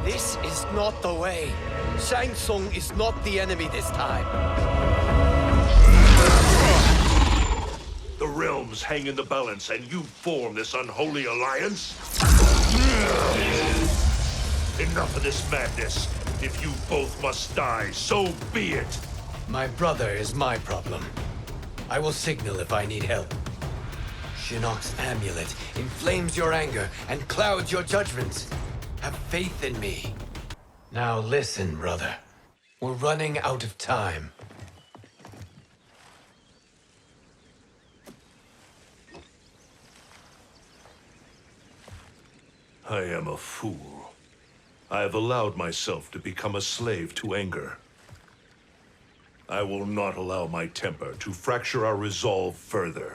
This is not the way. Shang Tsung is not the enemy this time. The realms hang in the balance, and you form this unholy alliance? Enough of this madness. If you both must die, so be it. My brother is my problem. I will signal if I need help. Shinnok's amulet inflames your anger and clouds your judgments. Have faith in me. Now listen, brother. We're running out of time. I am a fool. I have allowed myself to become a slave to anger. I will not allow my temper to fracture our resolve further.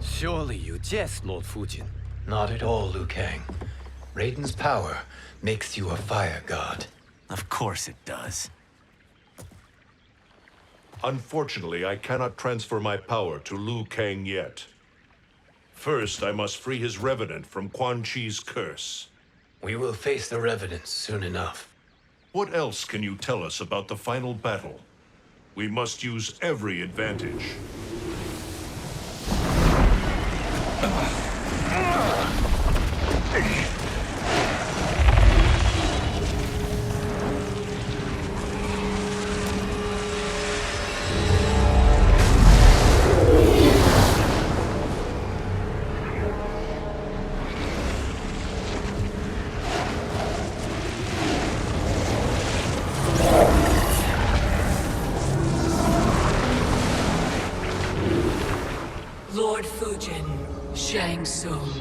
Surely you jest, Lord Fujin. Not at all, Liu Kang. Raiden's power makes you a fire god. Of course it does. Unfortunately, I cannot transfer my power to Liu Kang yet. First, I must free his Revenant from Quan Chi's curse. We will face the Revenants soon enough. What else can you tell us about the final battle? We must use every advantage. Lord Fujin, Shang Tsung,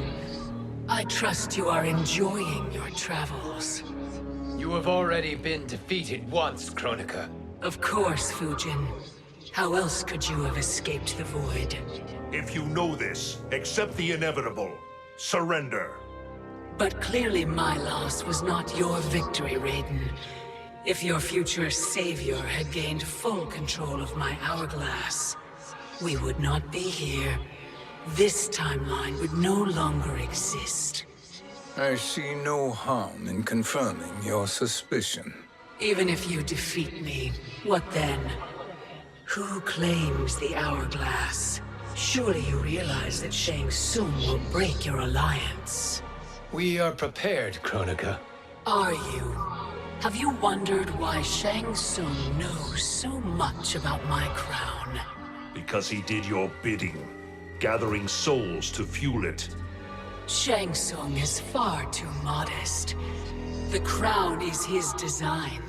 I trust you are enjoying your travels. You have already been defeated once, Kronika. Of course, Fujin. How else could you have escaped the void? If you know this, accept the inevitable. Surrender. But clearly my loss was not your victory, Raiden. If your future savior had gained full control of my hourglass, we would not be here. This timeline would no longer exist. I see no harm in confirming your suspicion. Even if you defeat me, what then? Who claims the hourglass? Surely you realize that Shang Tsung will break your alliance. We are prepared, Kronika. Are you? Have you wondered why Shang Tsung knows so much about my crown? Because he did your bidding, gathering souls to fuel it. Shang Tsung is far too modest. The crown is his design.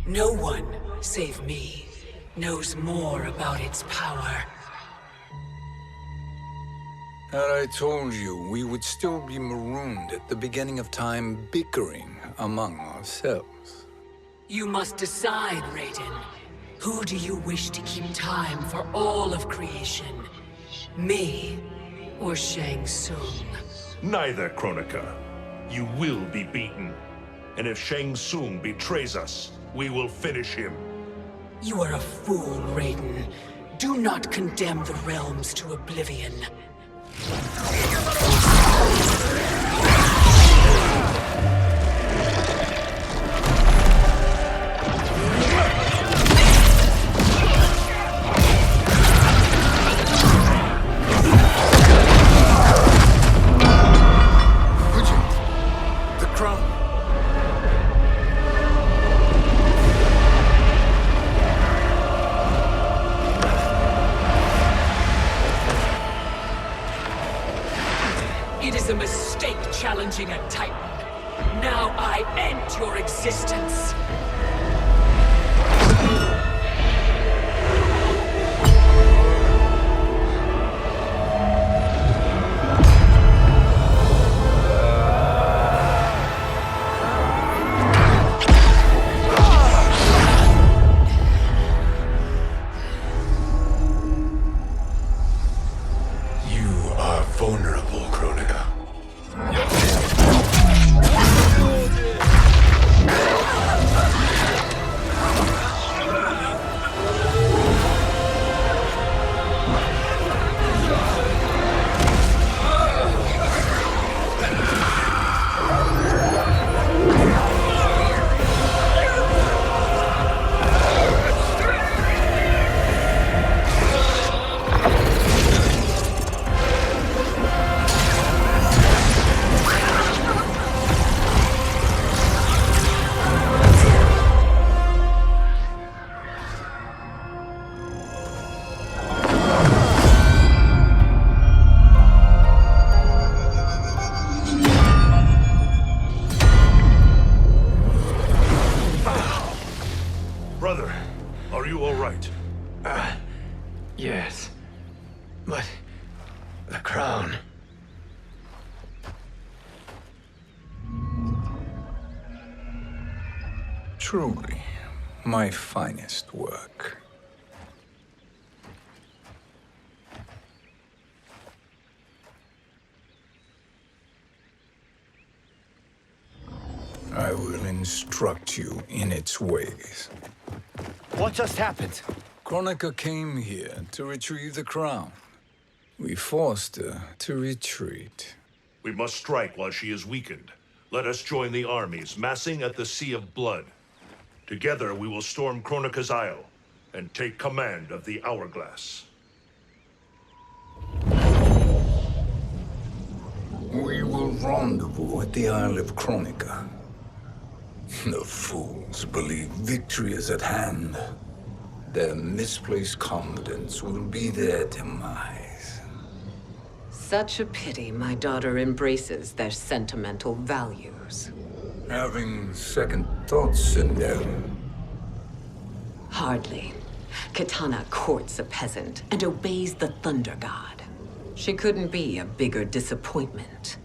No one, save me, knows more about its power. Had I told you, we would still be marooned at the beginning of time, bickering among ourselves. You must decide, Raiden. Who do you wish to keep time for all of creation? Me or Shang Tsung? Neither, Kronika. You will be beaten. And if Shang Tsung betrays us, we will finish him. You are a fool, Raiden. Do not condemn the realms to oblivion. It is a mistake challenging a Titan. Now I end your existence. brother. Are you all right? Yes. But the crown. Truly, my finest work. I will instruct you in its ways. What just happened? Kronika came here to retrieve the crown. We forced her to retreat. We must strike while she is weakened. Let us join the armies, massing at the Sea of Blood. Together we will storm Kronika's Isle and take command of the Hourglass. We will rendezvous at the Isle of Kronika. The fools believe victory is at hand. Their misplaced confidence will be their demise. Such a pity my daughter embraces their sentimental values. Having second thoughts, Sindel. Hardly. Kitana courts a peasant and obeys the Thunder God. She couldn't be a bigger disappointment.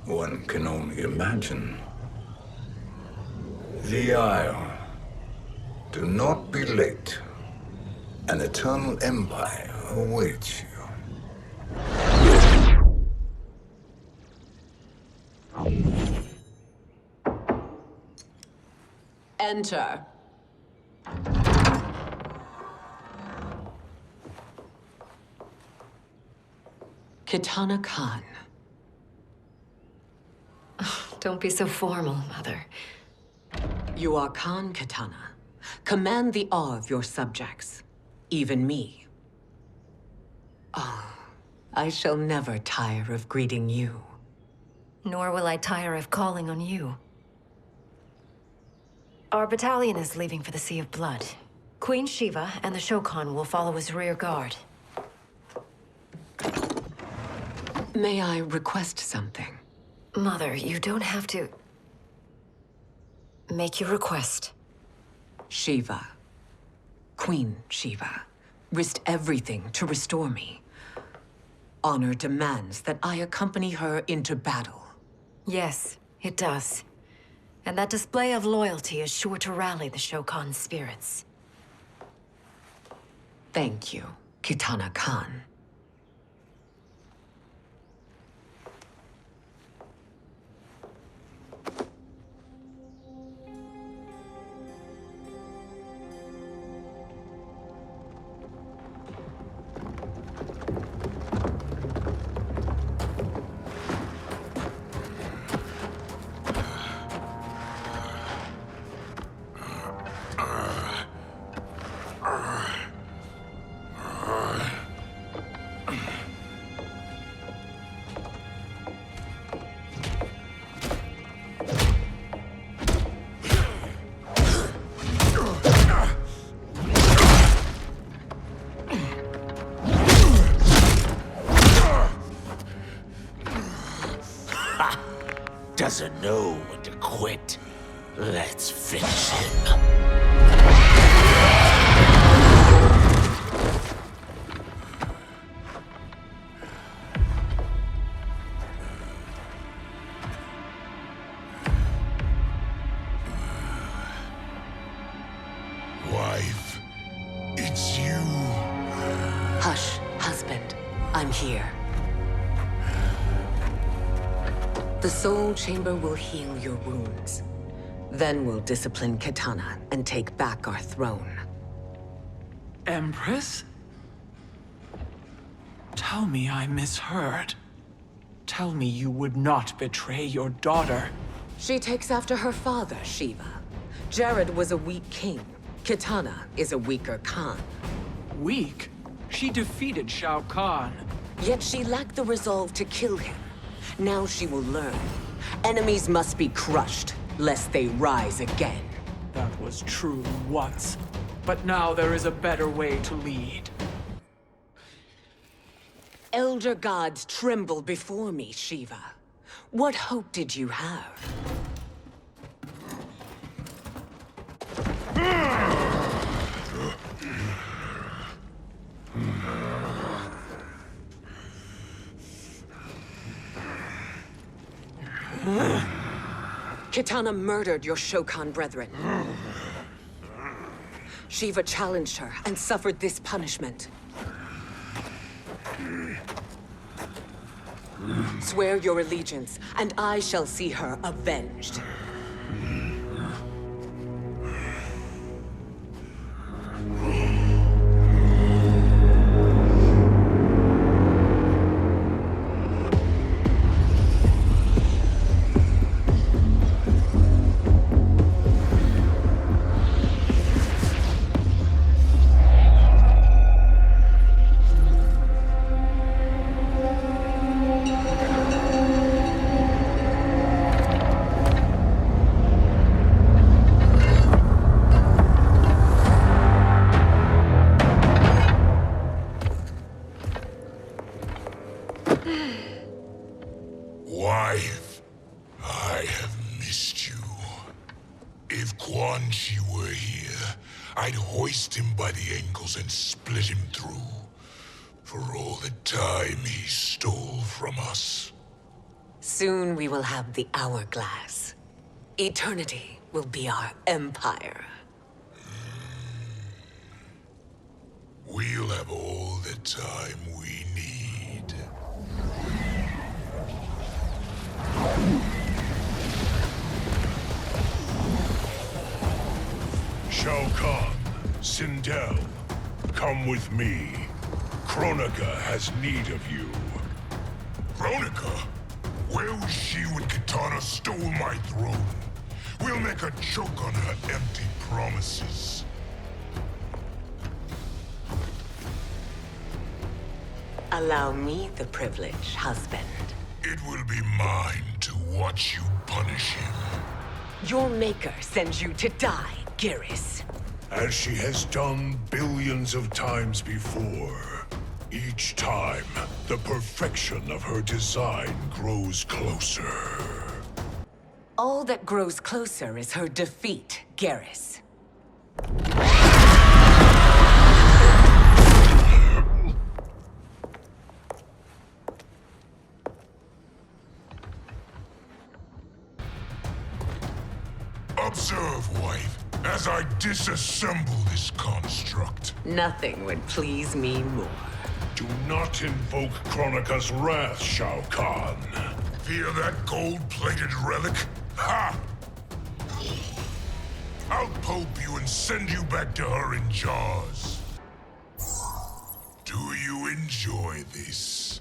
One can only imagine. The Isle. Do not be late. An eternal empire awaits you. Enter. Kitana Kahn. Don't be so formal, Mother. You are Kahn Kitana. Command the awe of your subjects, even me. Oh, I shall never tire of greeting you. Nor will I tire of calling on you. Our battalion is leaving for the Sea of Blood. Queen Sheeva and the Shokan will follow as rear guard. May I request something? Mother, you don't have to... Make your request. Sheeva. Queen Sheeva. Risked everything to restore me. Honor demands that I accompany her into battle. Yes, it does. And that display of loyalty is sure to rally the Shokan's spirits. Thank you, Kitana Kahn. Doesn't know when to quit. Let's finish him. Wife, it's you. Hush, husband. I'm here. The Soul Chamber will heal your wounds. Then we'll discipline Kitana and take back our throne. Empress? Tell me I misheard. Tell me you would not betray your daughter. She takes after her father, Sheeva. Jared was a weak king. Kitana is a weaker Kahn. Weak? She defeated Shao Kahn. Yet she lacked the resolve to kill him. Now she will learn. Enemies must be crushed, lest they rise again. That was true once. But now there is a better way to lead. Elder gods tremble before me, Sheeva. What hope did you have? Kitana murdered your Shokan brethren. Sheeva challenged her and suffered this punishment. Swear your allegiance, and I shall see her avenged. Wife, I have missed you. If Quan Chi were here, I'd hoist him by the ankles and split him through. For all the time he stole from us. Soon we will have the hourglass. Eternity will be our empire. We'll have all the time we need. Shao Kahn, Sindel, come with me. Kronika has need of you. Kronika? Where was she when Kitana stole my throne? We'll make her choke on her empty promises. Allow me the privilege, husband. It will be mine to watch you punish him. Your maker sends you to die, Geras. As she has done billions of times before. Each time, the perfection of her design grows closer. All that grows closer is her defeat, Geras. Observe, wife, as I disassemble this construct. Nothing would please me more. Do not invoke Kronika's wrath, Shao Kahn. Fear that gold-plated relic? Ha! I'll pulp you and send you back to her in jars. Do you enjoy this?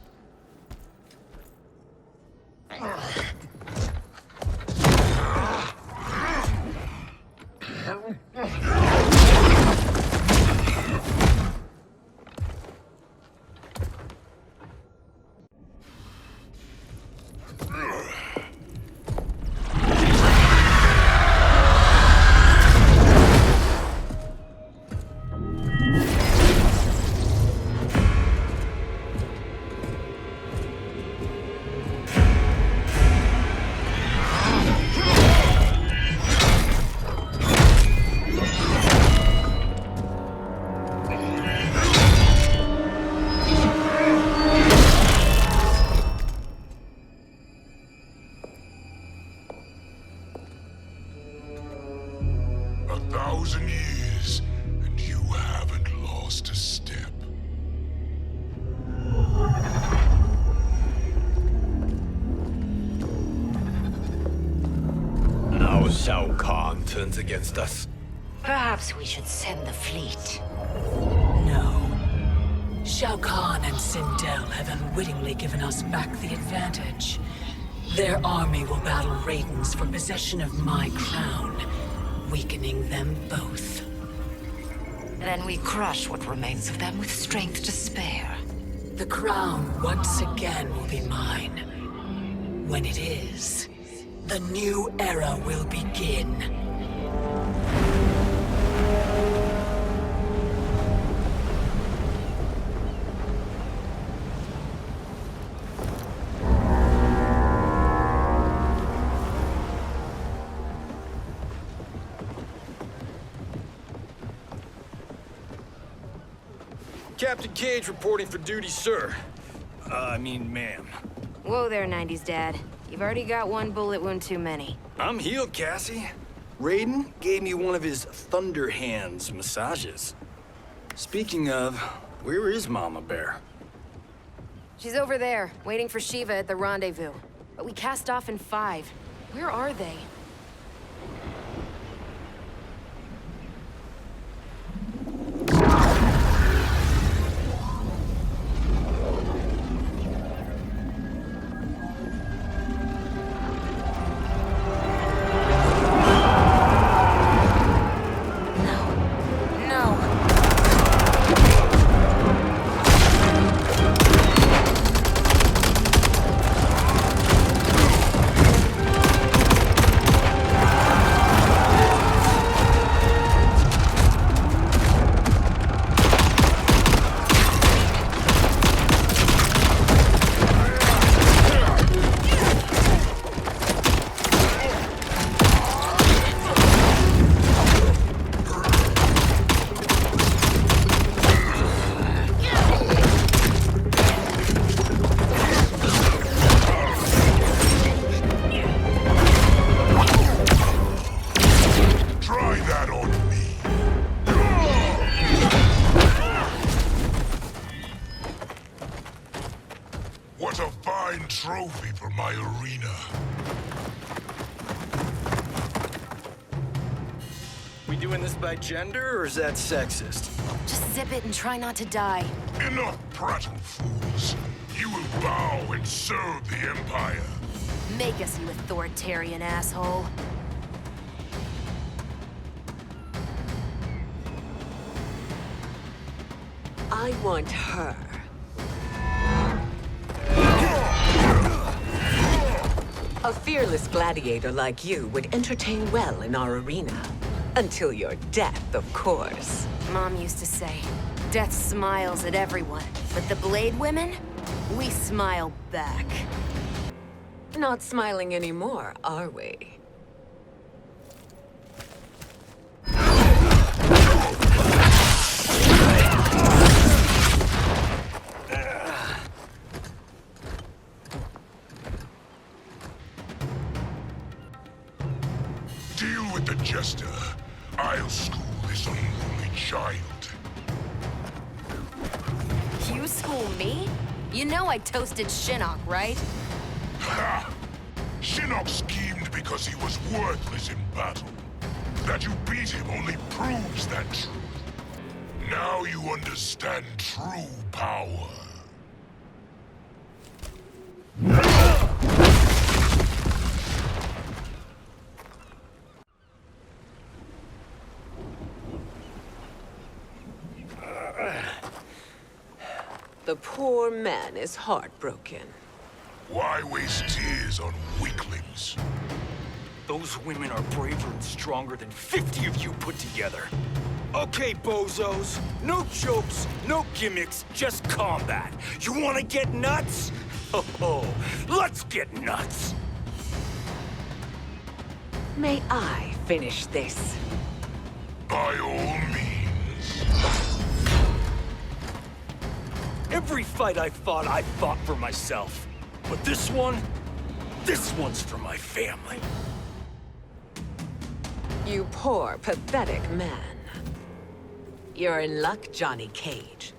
Years, and you haven't lost a step. Now Shao Kahn turns against us. Perhaps we should send the fleet. No. Shao Kahn and Sindel have unwittingly given us back the advantage. Their army will battle Raidens for possession of my crown, weakening them both. Then we crush what remains of them with strength to spare. The crown once again will be mine. When it is, the new era will begin. Captain Cage reporting for duty, sir. I mean, ma'am. Whoa there, 90s dad. You've already got one bullet wound too many. I'm healed, Cassie. Raiden gave me one of his Thunder Hands massages. Speaking of, where is Mama Bear? She's over there, waiting for Sheeva at the rendezvous. But we cast off in 5. Where are they? Trophy for my arena. We doing this by gender, or is that sexist? Just zip it and try not to die. Enough prattle, fools. You will bow and serve the Empire. Make us, you authoritarian asshole. I want her. A fearless gladiator like you would entertain well in our arena. Until your death, of course. Mom used to say, death smiles at everyone, but the Blade women, we smile back. Not smiling anymore, are we? Deal with the jester. I'll school this unruly child. You school me? You know I toasted Shinnok, right? Ha! Shinnok schemed because he was worthless in battle. That you beat him only proves that truth. Now you understand true power. The poor man is heartbroken. Why waste tears on weaklings? Those women are braver and stronger than 50 of you put together. Okay, bozos. No jokes, no gimmicks, just combat. You wanna get nuts? Oh, let's get nuts! May I finish this? By all means. Every fight I fought for myself. But this one's for my family. You poor, pathetic man. You're in luck, Johnny Cage.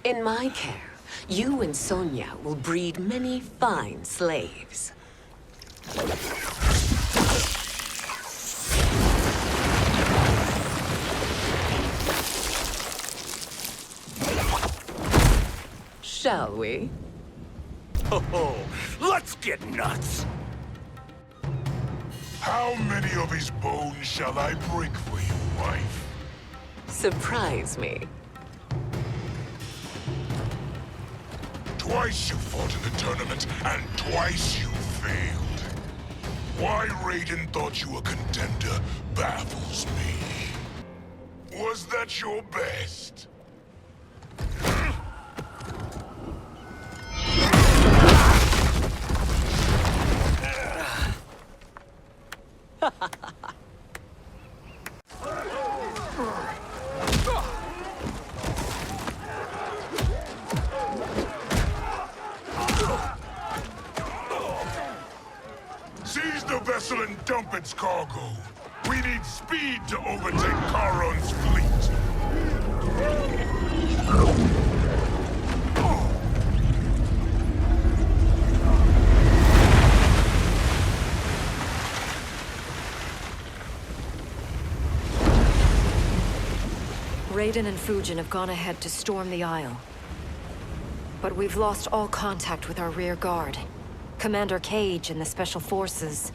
In my care, you and Sonya will breed many fine slaves. Shall we? Oh, let's get nuts! How many of his bones shall I break for you, wife? Surprise me. Twice you fought in the tournament, and twice you failed. Why Raiden thought you a contender baffles me. Was that your best? dump its cargo. We need speed to overtake Charon's fleet. Raiden and Fujin have gone ahead to storm the Isle. But we've lost all contact with our rear guard. Commander Cage and the Special Forces,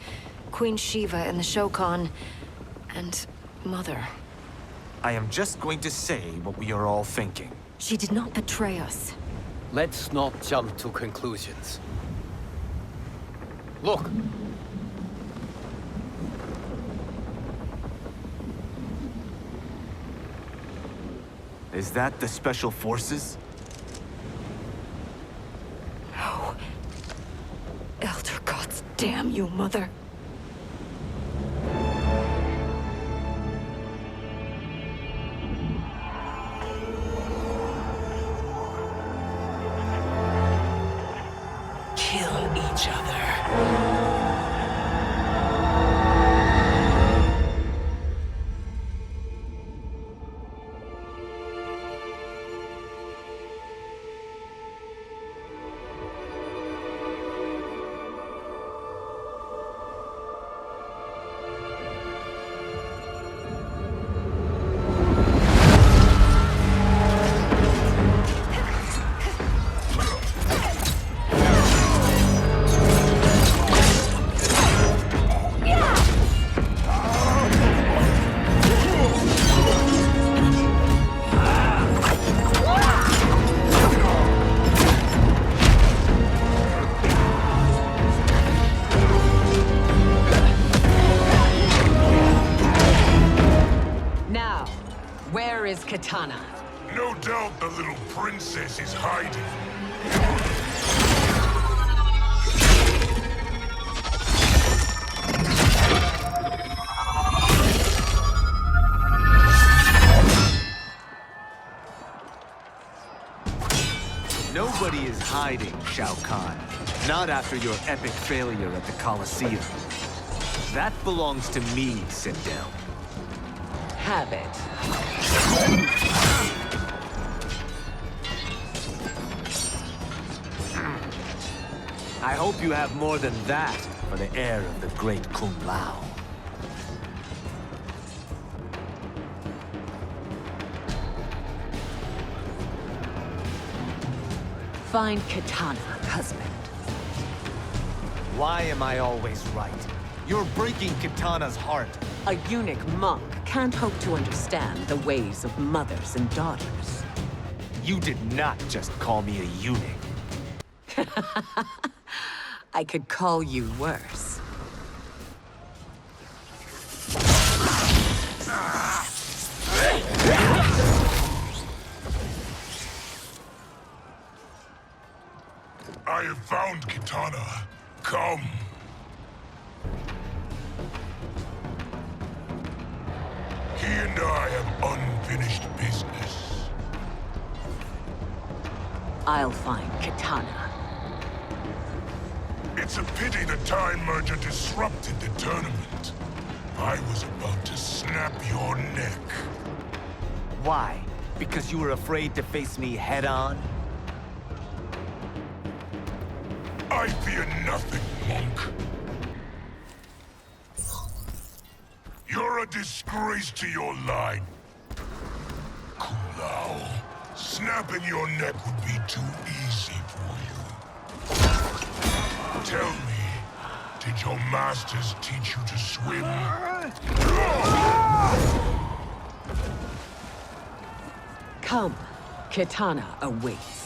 Queen Sheeva and the Shokan, and Mother. I am just going to say what we are all thinking. She did not betray us. Let's not jump to conclusions. Look! Is that the Special Forces? No. Elder gods, damn you, Mother. Kill each other. Katana. No doubt the little princess is hiding. Nobody is hiding, Shao Kahn. Not after your epic failure at the Colosseum. That belongs to me, Sindel. Have it. I hope you have more than that for the heir of the great Kung Lao. Find Katana, husband. Why am I always right? You're breaking Katana's heart. A eunuch monk can't hope to understand the ways of mothers and daughters. You did not just call me a eunuch. I could call you worse. I have found Katana. Come. He and I have unfinished business. I'll find Katana. It's a pity the Time Merger disrupted the tournament. I was about to snap your neck. Why? Because you were afraid to face me head-on? I fear nothing, monk. You're a disgrace to your line. Kung Lao, snapping your neck would be too easy for you. Tell me, did your masters teach you to swim? Come, Katana awaits.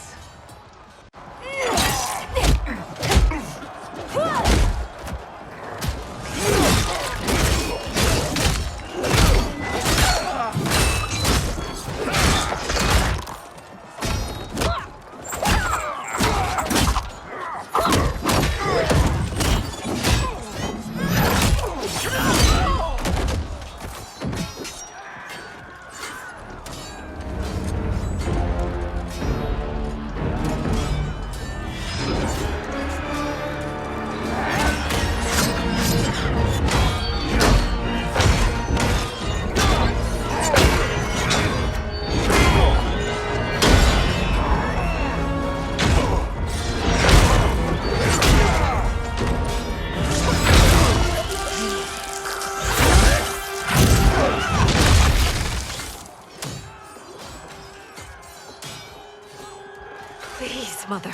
Please, Mother.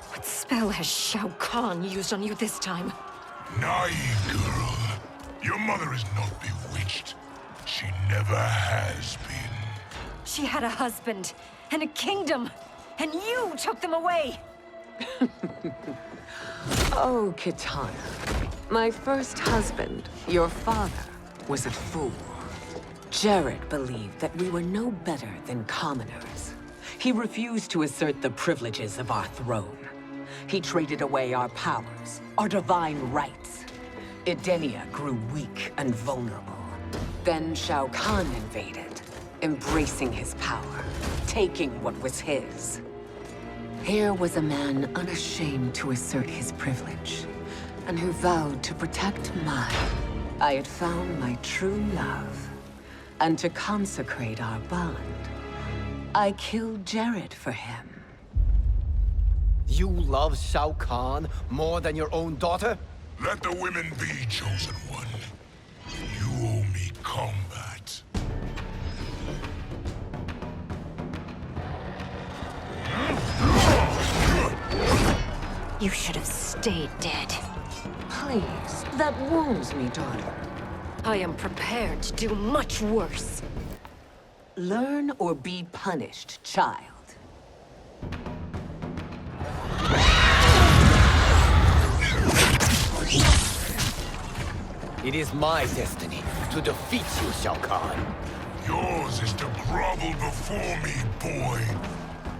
What spell has Shao Kahn used on you this time? Naive girl. Your mother is not bewitched. She never has been. She had a husband and a kingdom, and you took them away! Oh, Kitana. My first husband, your father, was a fool. Jared believed that we were no better than commoners. He refused to assert the privileges of our throne. He traded away our powers, our divine rights. Edenia grew weak and vulnerable. Then Shao Kahn invaded, embracing his power, taking what was his. Here was a man unashamed to assert his privilege, and who vowed to protect mine. I had found my true love, and to consecrate our bond, I killed Jared for him. You love Shao Kahn more than your own daughter? Let the women be, chosen one. You owe me combat. You should have stayed dead. Please, that wounds me, daughter. I am prepared to do much worse. Learn or be punished, child. It is my destiny to defeat you, Shao Kahn. Yours is to grovel before me, boy.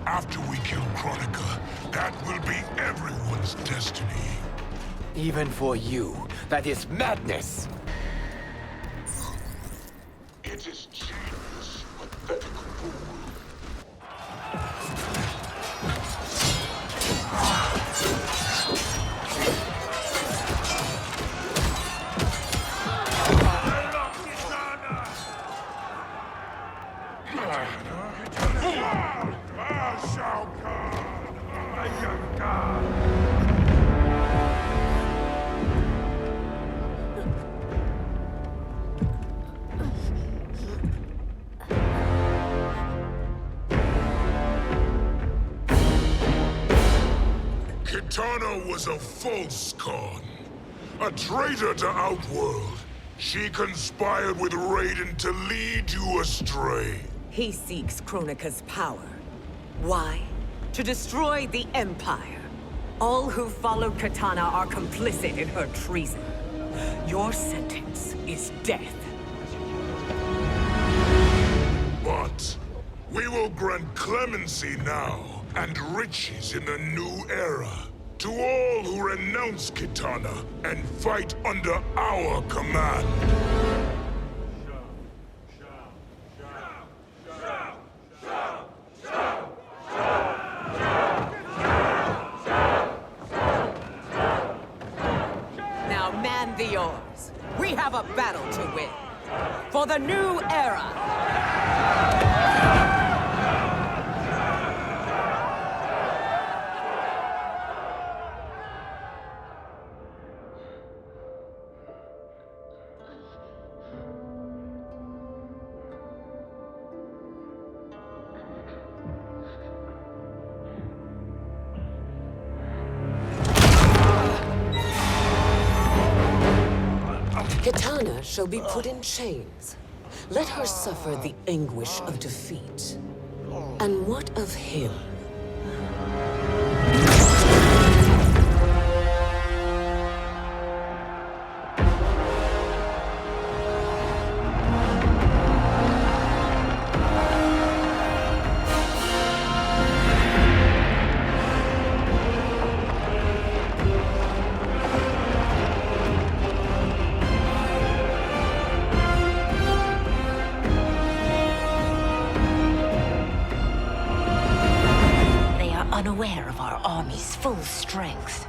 After we kill Kronika, that will be everyone's destiny. Even for you, that is madness. It is genius, pathetic fool. Kitana was a false Kahn, a traitor to Outworld. She conspired with Raiden to lead you astray. He seeks Kronika's power. Why? To destroy the Empire. All who follow Kitana are complicit in her treason. Your sentence is death. But we will grant clemency now and riches in the new era to all who renounce Kitana and fight under our command. Now man the oars. We have a battle to win. For the new era. Kitana shall be put in chains. Let her suffer the anguish of defeat. And what of him? Unaware of our army's full strength.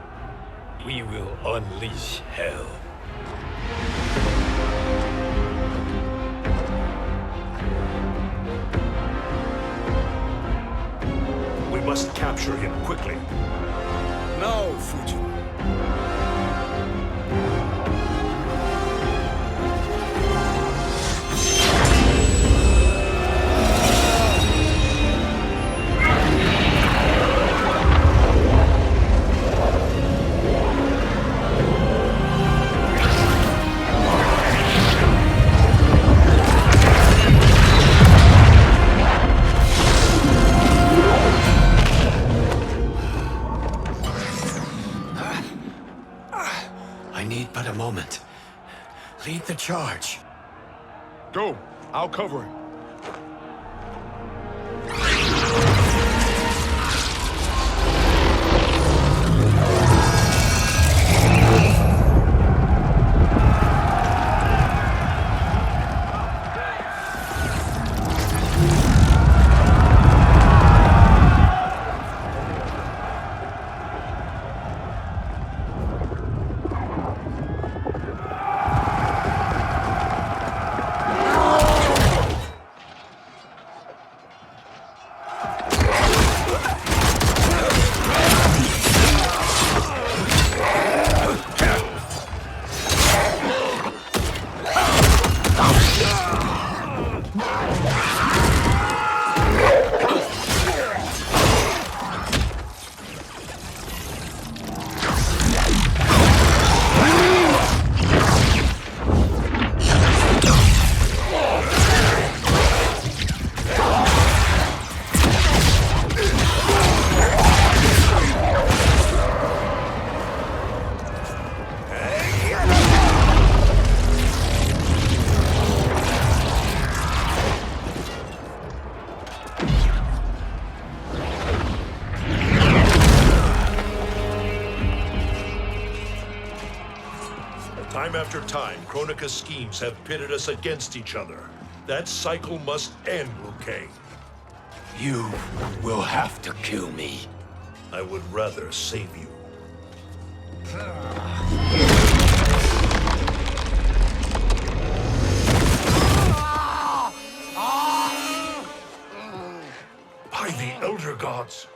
We will unleash hell. We must capture him quickly. Now, Fujin. moment. Lead the charge. Go. I'll cover him. Time after time, Kronika's schemes have pitted us against each other. That cycle must end, Liu Kang. You will have to kill me. I would rather save you. By the Elder Gods!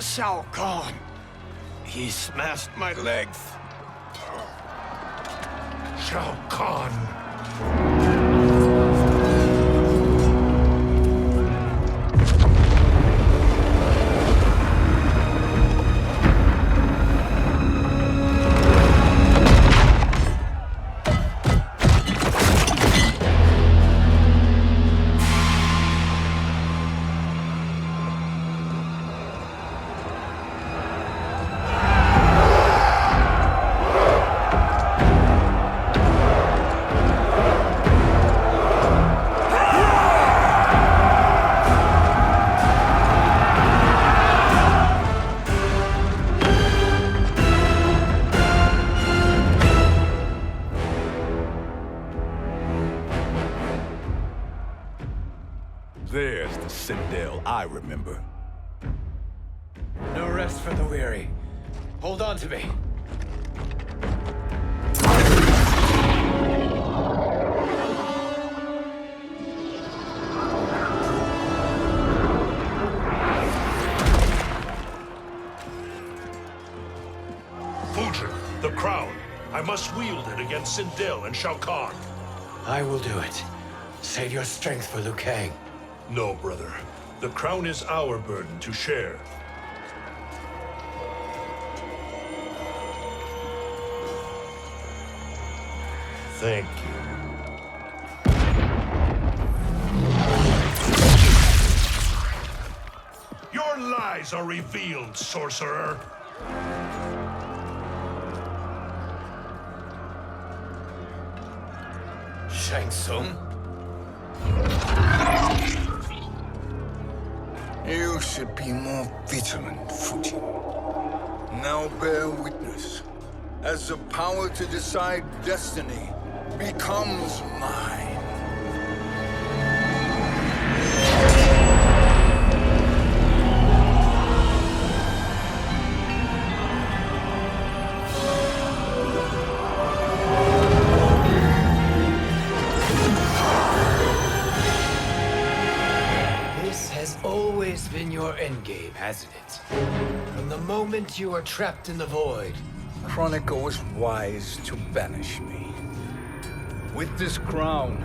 Shao Kahn. He smashed my legs. Shao Kahn. There's the Sindel I remember. No rest for the weary. Hold on to me. Fujin, the crown. I must wield it against Sindel and Shao Kahn. I will do it. Save your strength for Liu Kang. No, brother. The crown is our burden to share. Thank you. Your lies are revealed, sorcerer. Tsung? You should be more vigilant, Fujin. Now bear witness, as the power to decide destiny becomes mine. Always been your endgame, hasn't it? From the moment you were trapped in the void. Kronika was wise to banish me. With this crown,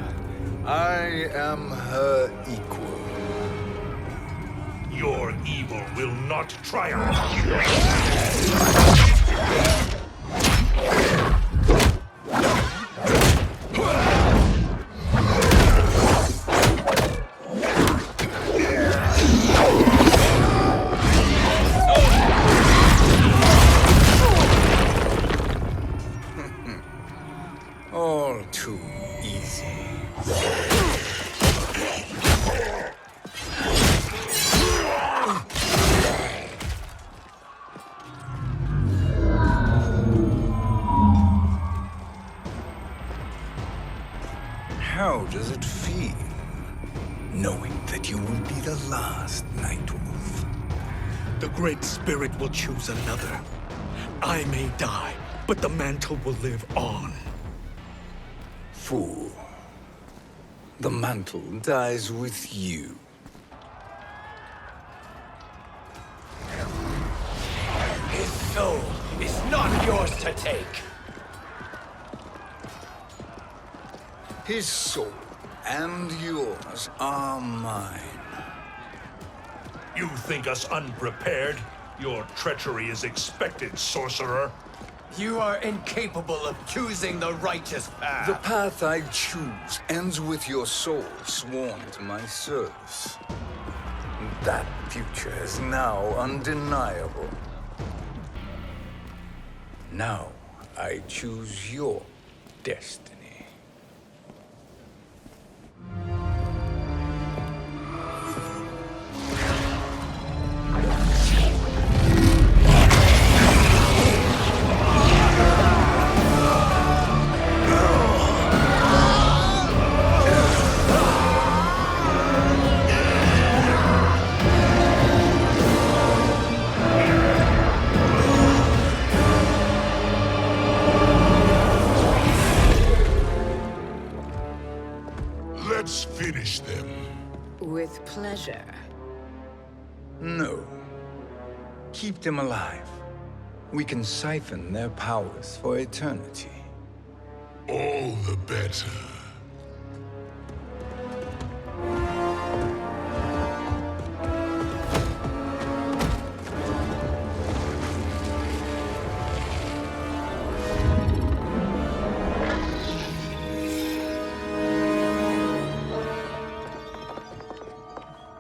I am her equal. Your evil will not triumph. does it feel, knowing that you will be the last Nightwolf? The Great Spirit will choose another. I may die, but the mantle will live on. Fool. The mantle dies with you. His soul is not yours to take. His soul and yours are mine. You think us unprepared? Your treachery is expected, sorcerer. You are incapable of choosing the righteous path. The path I choose ends with your soul sworn to my service. That future is now undeniable. Now I choose your destiny. Let's finish them. With pleasure. No. Keep them alive. We can siphon their powers for eternity. All the better.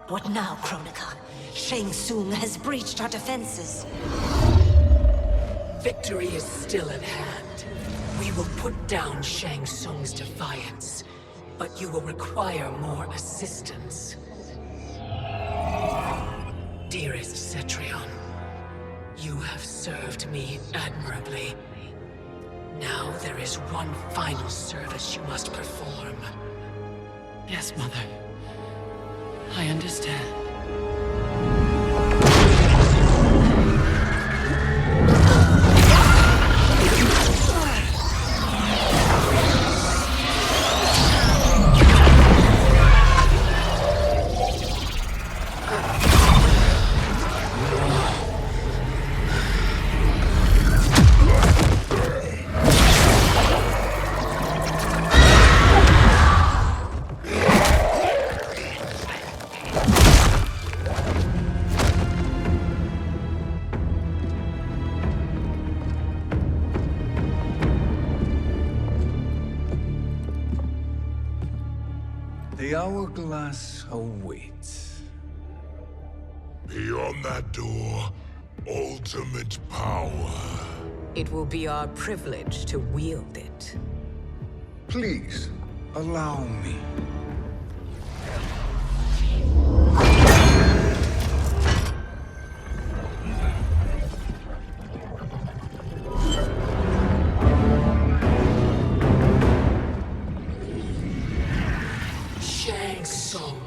What now, Kronika? Shang Tsung has breached our defenses. Victory is still at hand. We will put down Shang Tsung's defiance, but you will require more assistance. Dearest Cetrion, you have served me admirably. Now there is one final service you must perform. Yes, Mother. I understand. The hourglass awaits. Beyond that door, ultimate power. It will be our privilege to wield it. Please, allow me. Shang Tsung,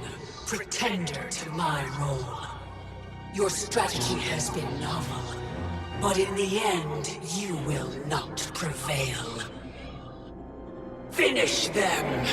pretender to my role. Your strategy has been novel, but in the end, you will not prevail. Finish them!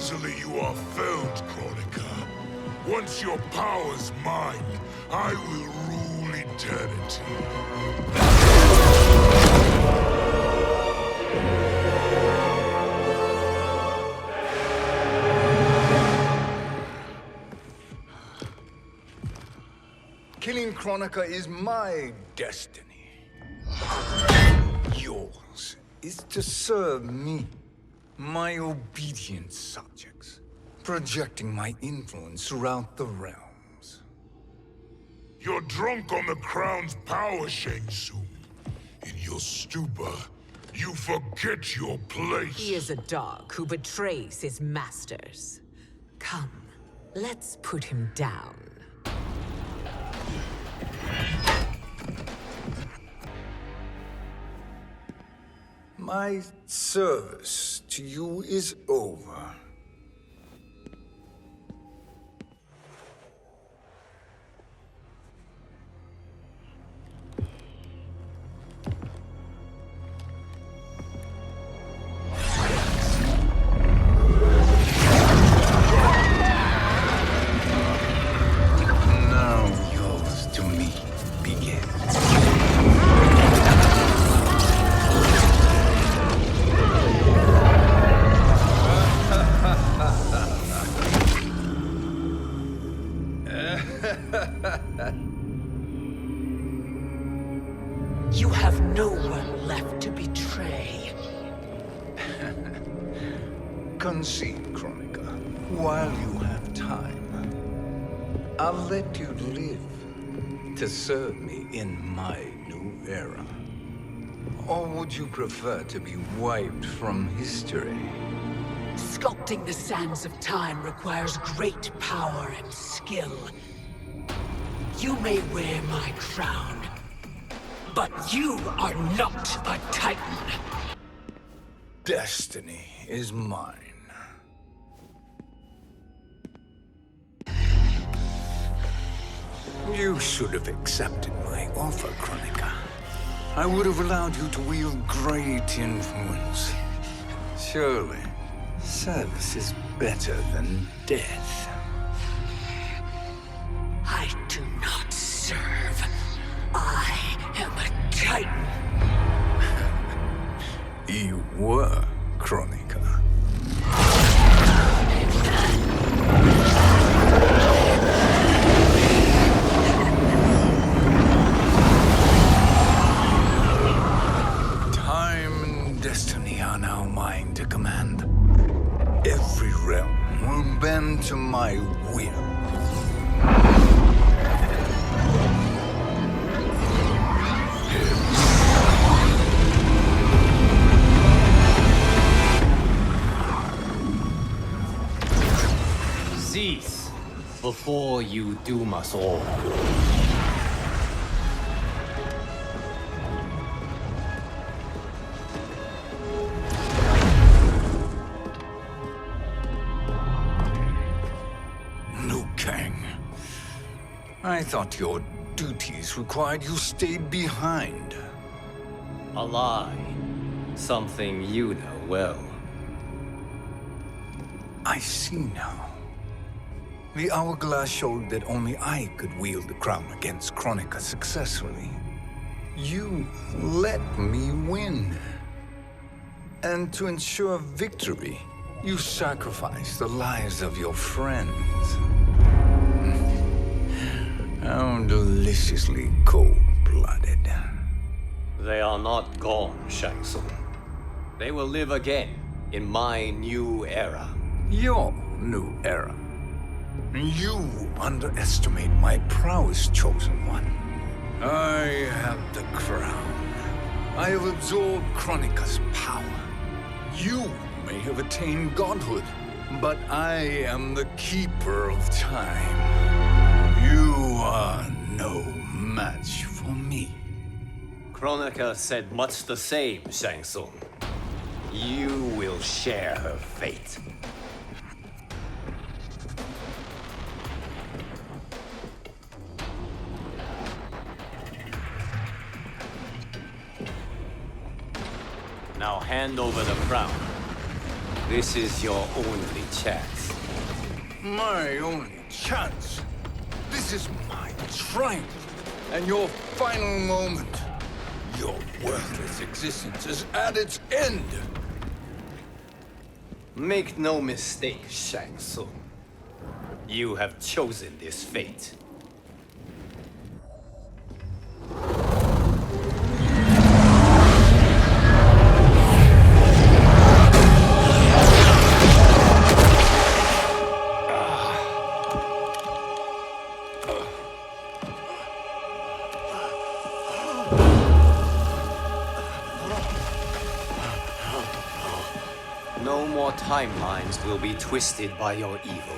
easily you are felled, Kronika. Once your power's mine, I will rule eternity. Killing Kronika is my destiny. Yours is to serve me, my obedient subjects, projecting my influence throughout the realms. You're drunk on the crown's power, Shang Tsung. In your stupor, you forget your place. He is a dog who betrays his masters. Come, let's put him down. My service to you is over. Now yours to me begins. You have no one left to betray. Concede, Kronika, while you have time. I'll let you live to serve me in my new era. Or would you prefer to be wiped from history? Sculpting the sands of time requires great power and skill. You may wear my crown, but you are not a Titan. Destiny is mine. You should have accepted my offer, Kronika. I would have allowed you to wield great influence. Surely, service is better than death. I do not serve. I am a Titan. You were, Kronika. Time and destiny are now mine to command. Every realm will bend to my will. Cease before you doom us all. I thought your duties required you stayed behind. A lie. Something you know well. I see now. The hourglass showed that only I could wield the crown against Kronika successfully. You let me win. And to ensure victory, you sacrificed the lives of your friends. How deliciously cold-blooded. They are not gone, Shang Tsung. They will live again in my new era. Your new era. You underestimate my prowess, Chosen One. I have the crown. I have absorbed Kronika's power. You may have attained godhood, but I am the keeper of time. You are no match for me. Kronika said much the same, Shang Tsung. You will share her fate. Now hand over the crown. This is your only chance. My only chance. This is my triumph. And your final moment. Your worthless existence is at its end. Make no mistake, Shang Tsung. You have chosen this fate. No more timelines will be twisted by your evil.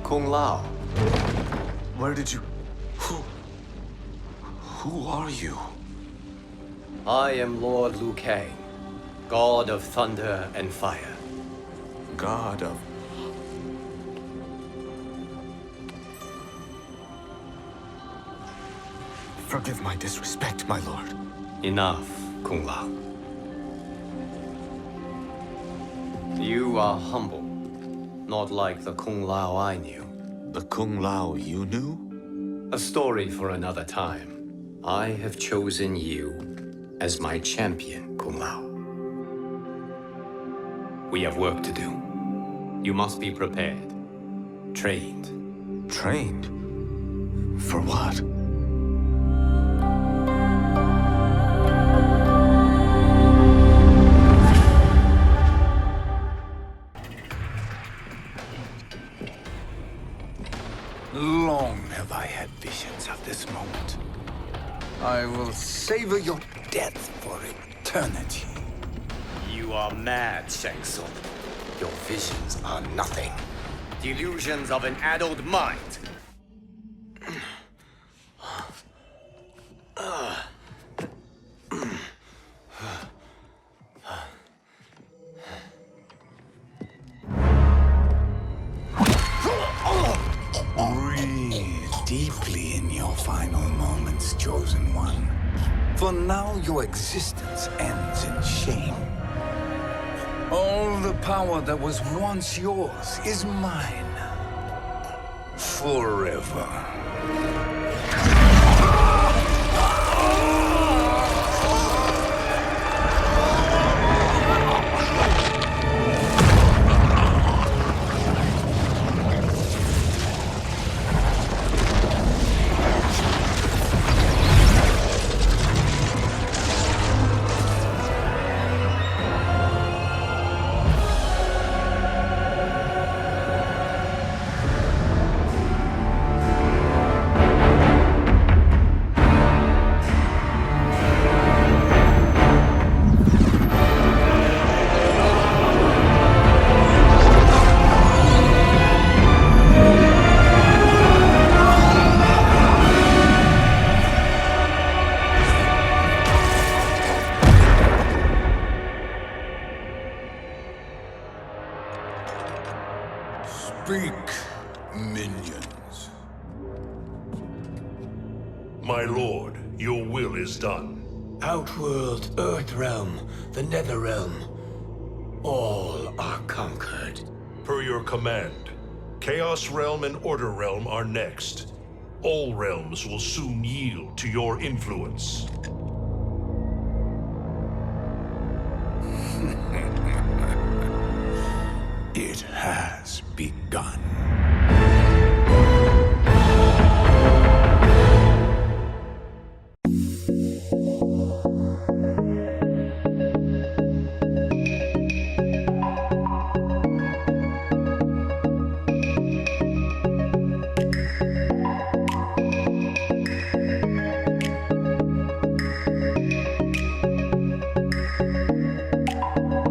Kung Lao. Where did you... Who are you? I am Lord Liu Kang, God of Thunder and Fire. God of... Forgive my disrespect, my lord. Enough, Kung Lao. You are humble, not like the Kung Lao I knew. The Kung Lao you knew? A story for another time. I have chosen you as my champion, Kung Lao. We have work to do. You must be prepared. Trained. Trained? For what? Long have I had visions of this moment. I will savor your death for eternity. You are mad, Shang Tsung. Your visions are nothing. Delusions of an addled mind. Breathe deeply in your final moments, Chosen One. For now your existence ends in shame. All the power that was once yours is mine. Forever. Speak, minions. My lord, your will is done. Outworld, Earthrealm, the Netherrealm. All are conquered. Per your command, Chaos Realm and Order Realm are next. All realms will soon yield to your influence.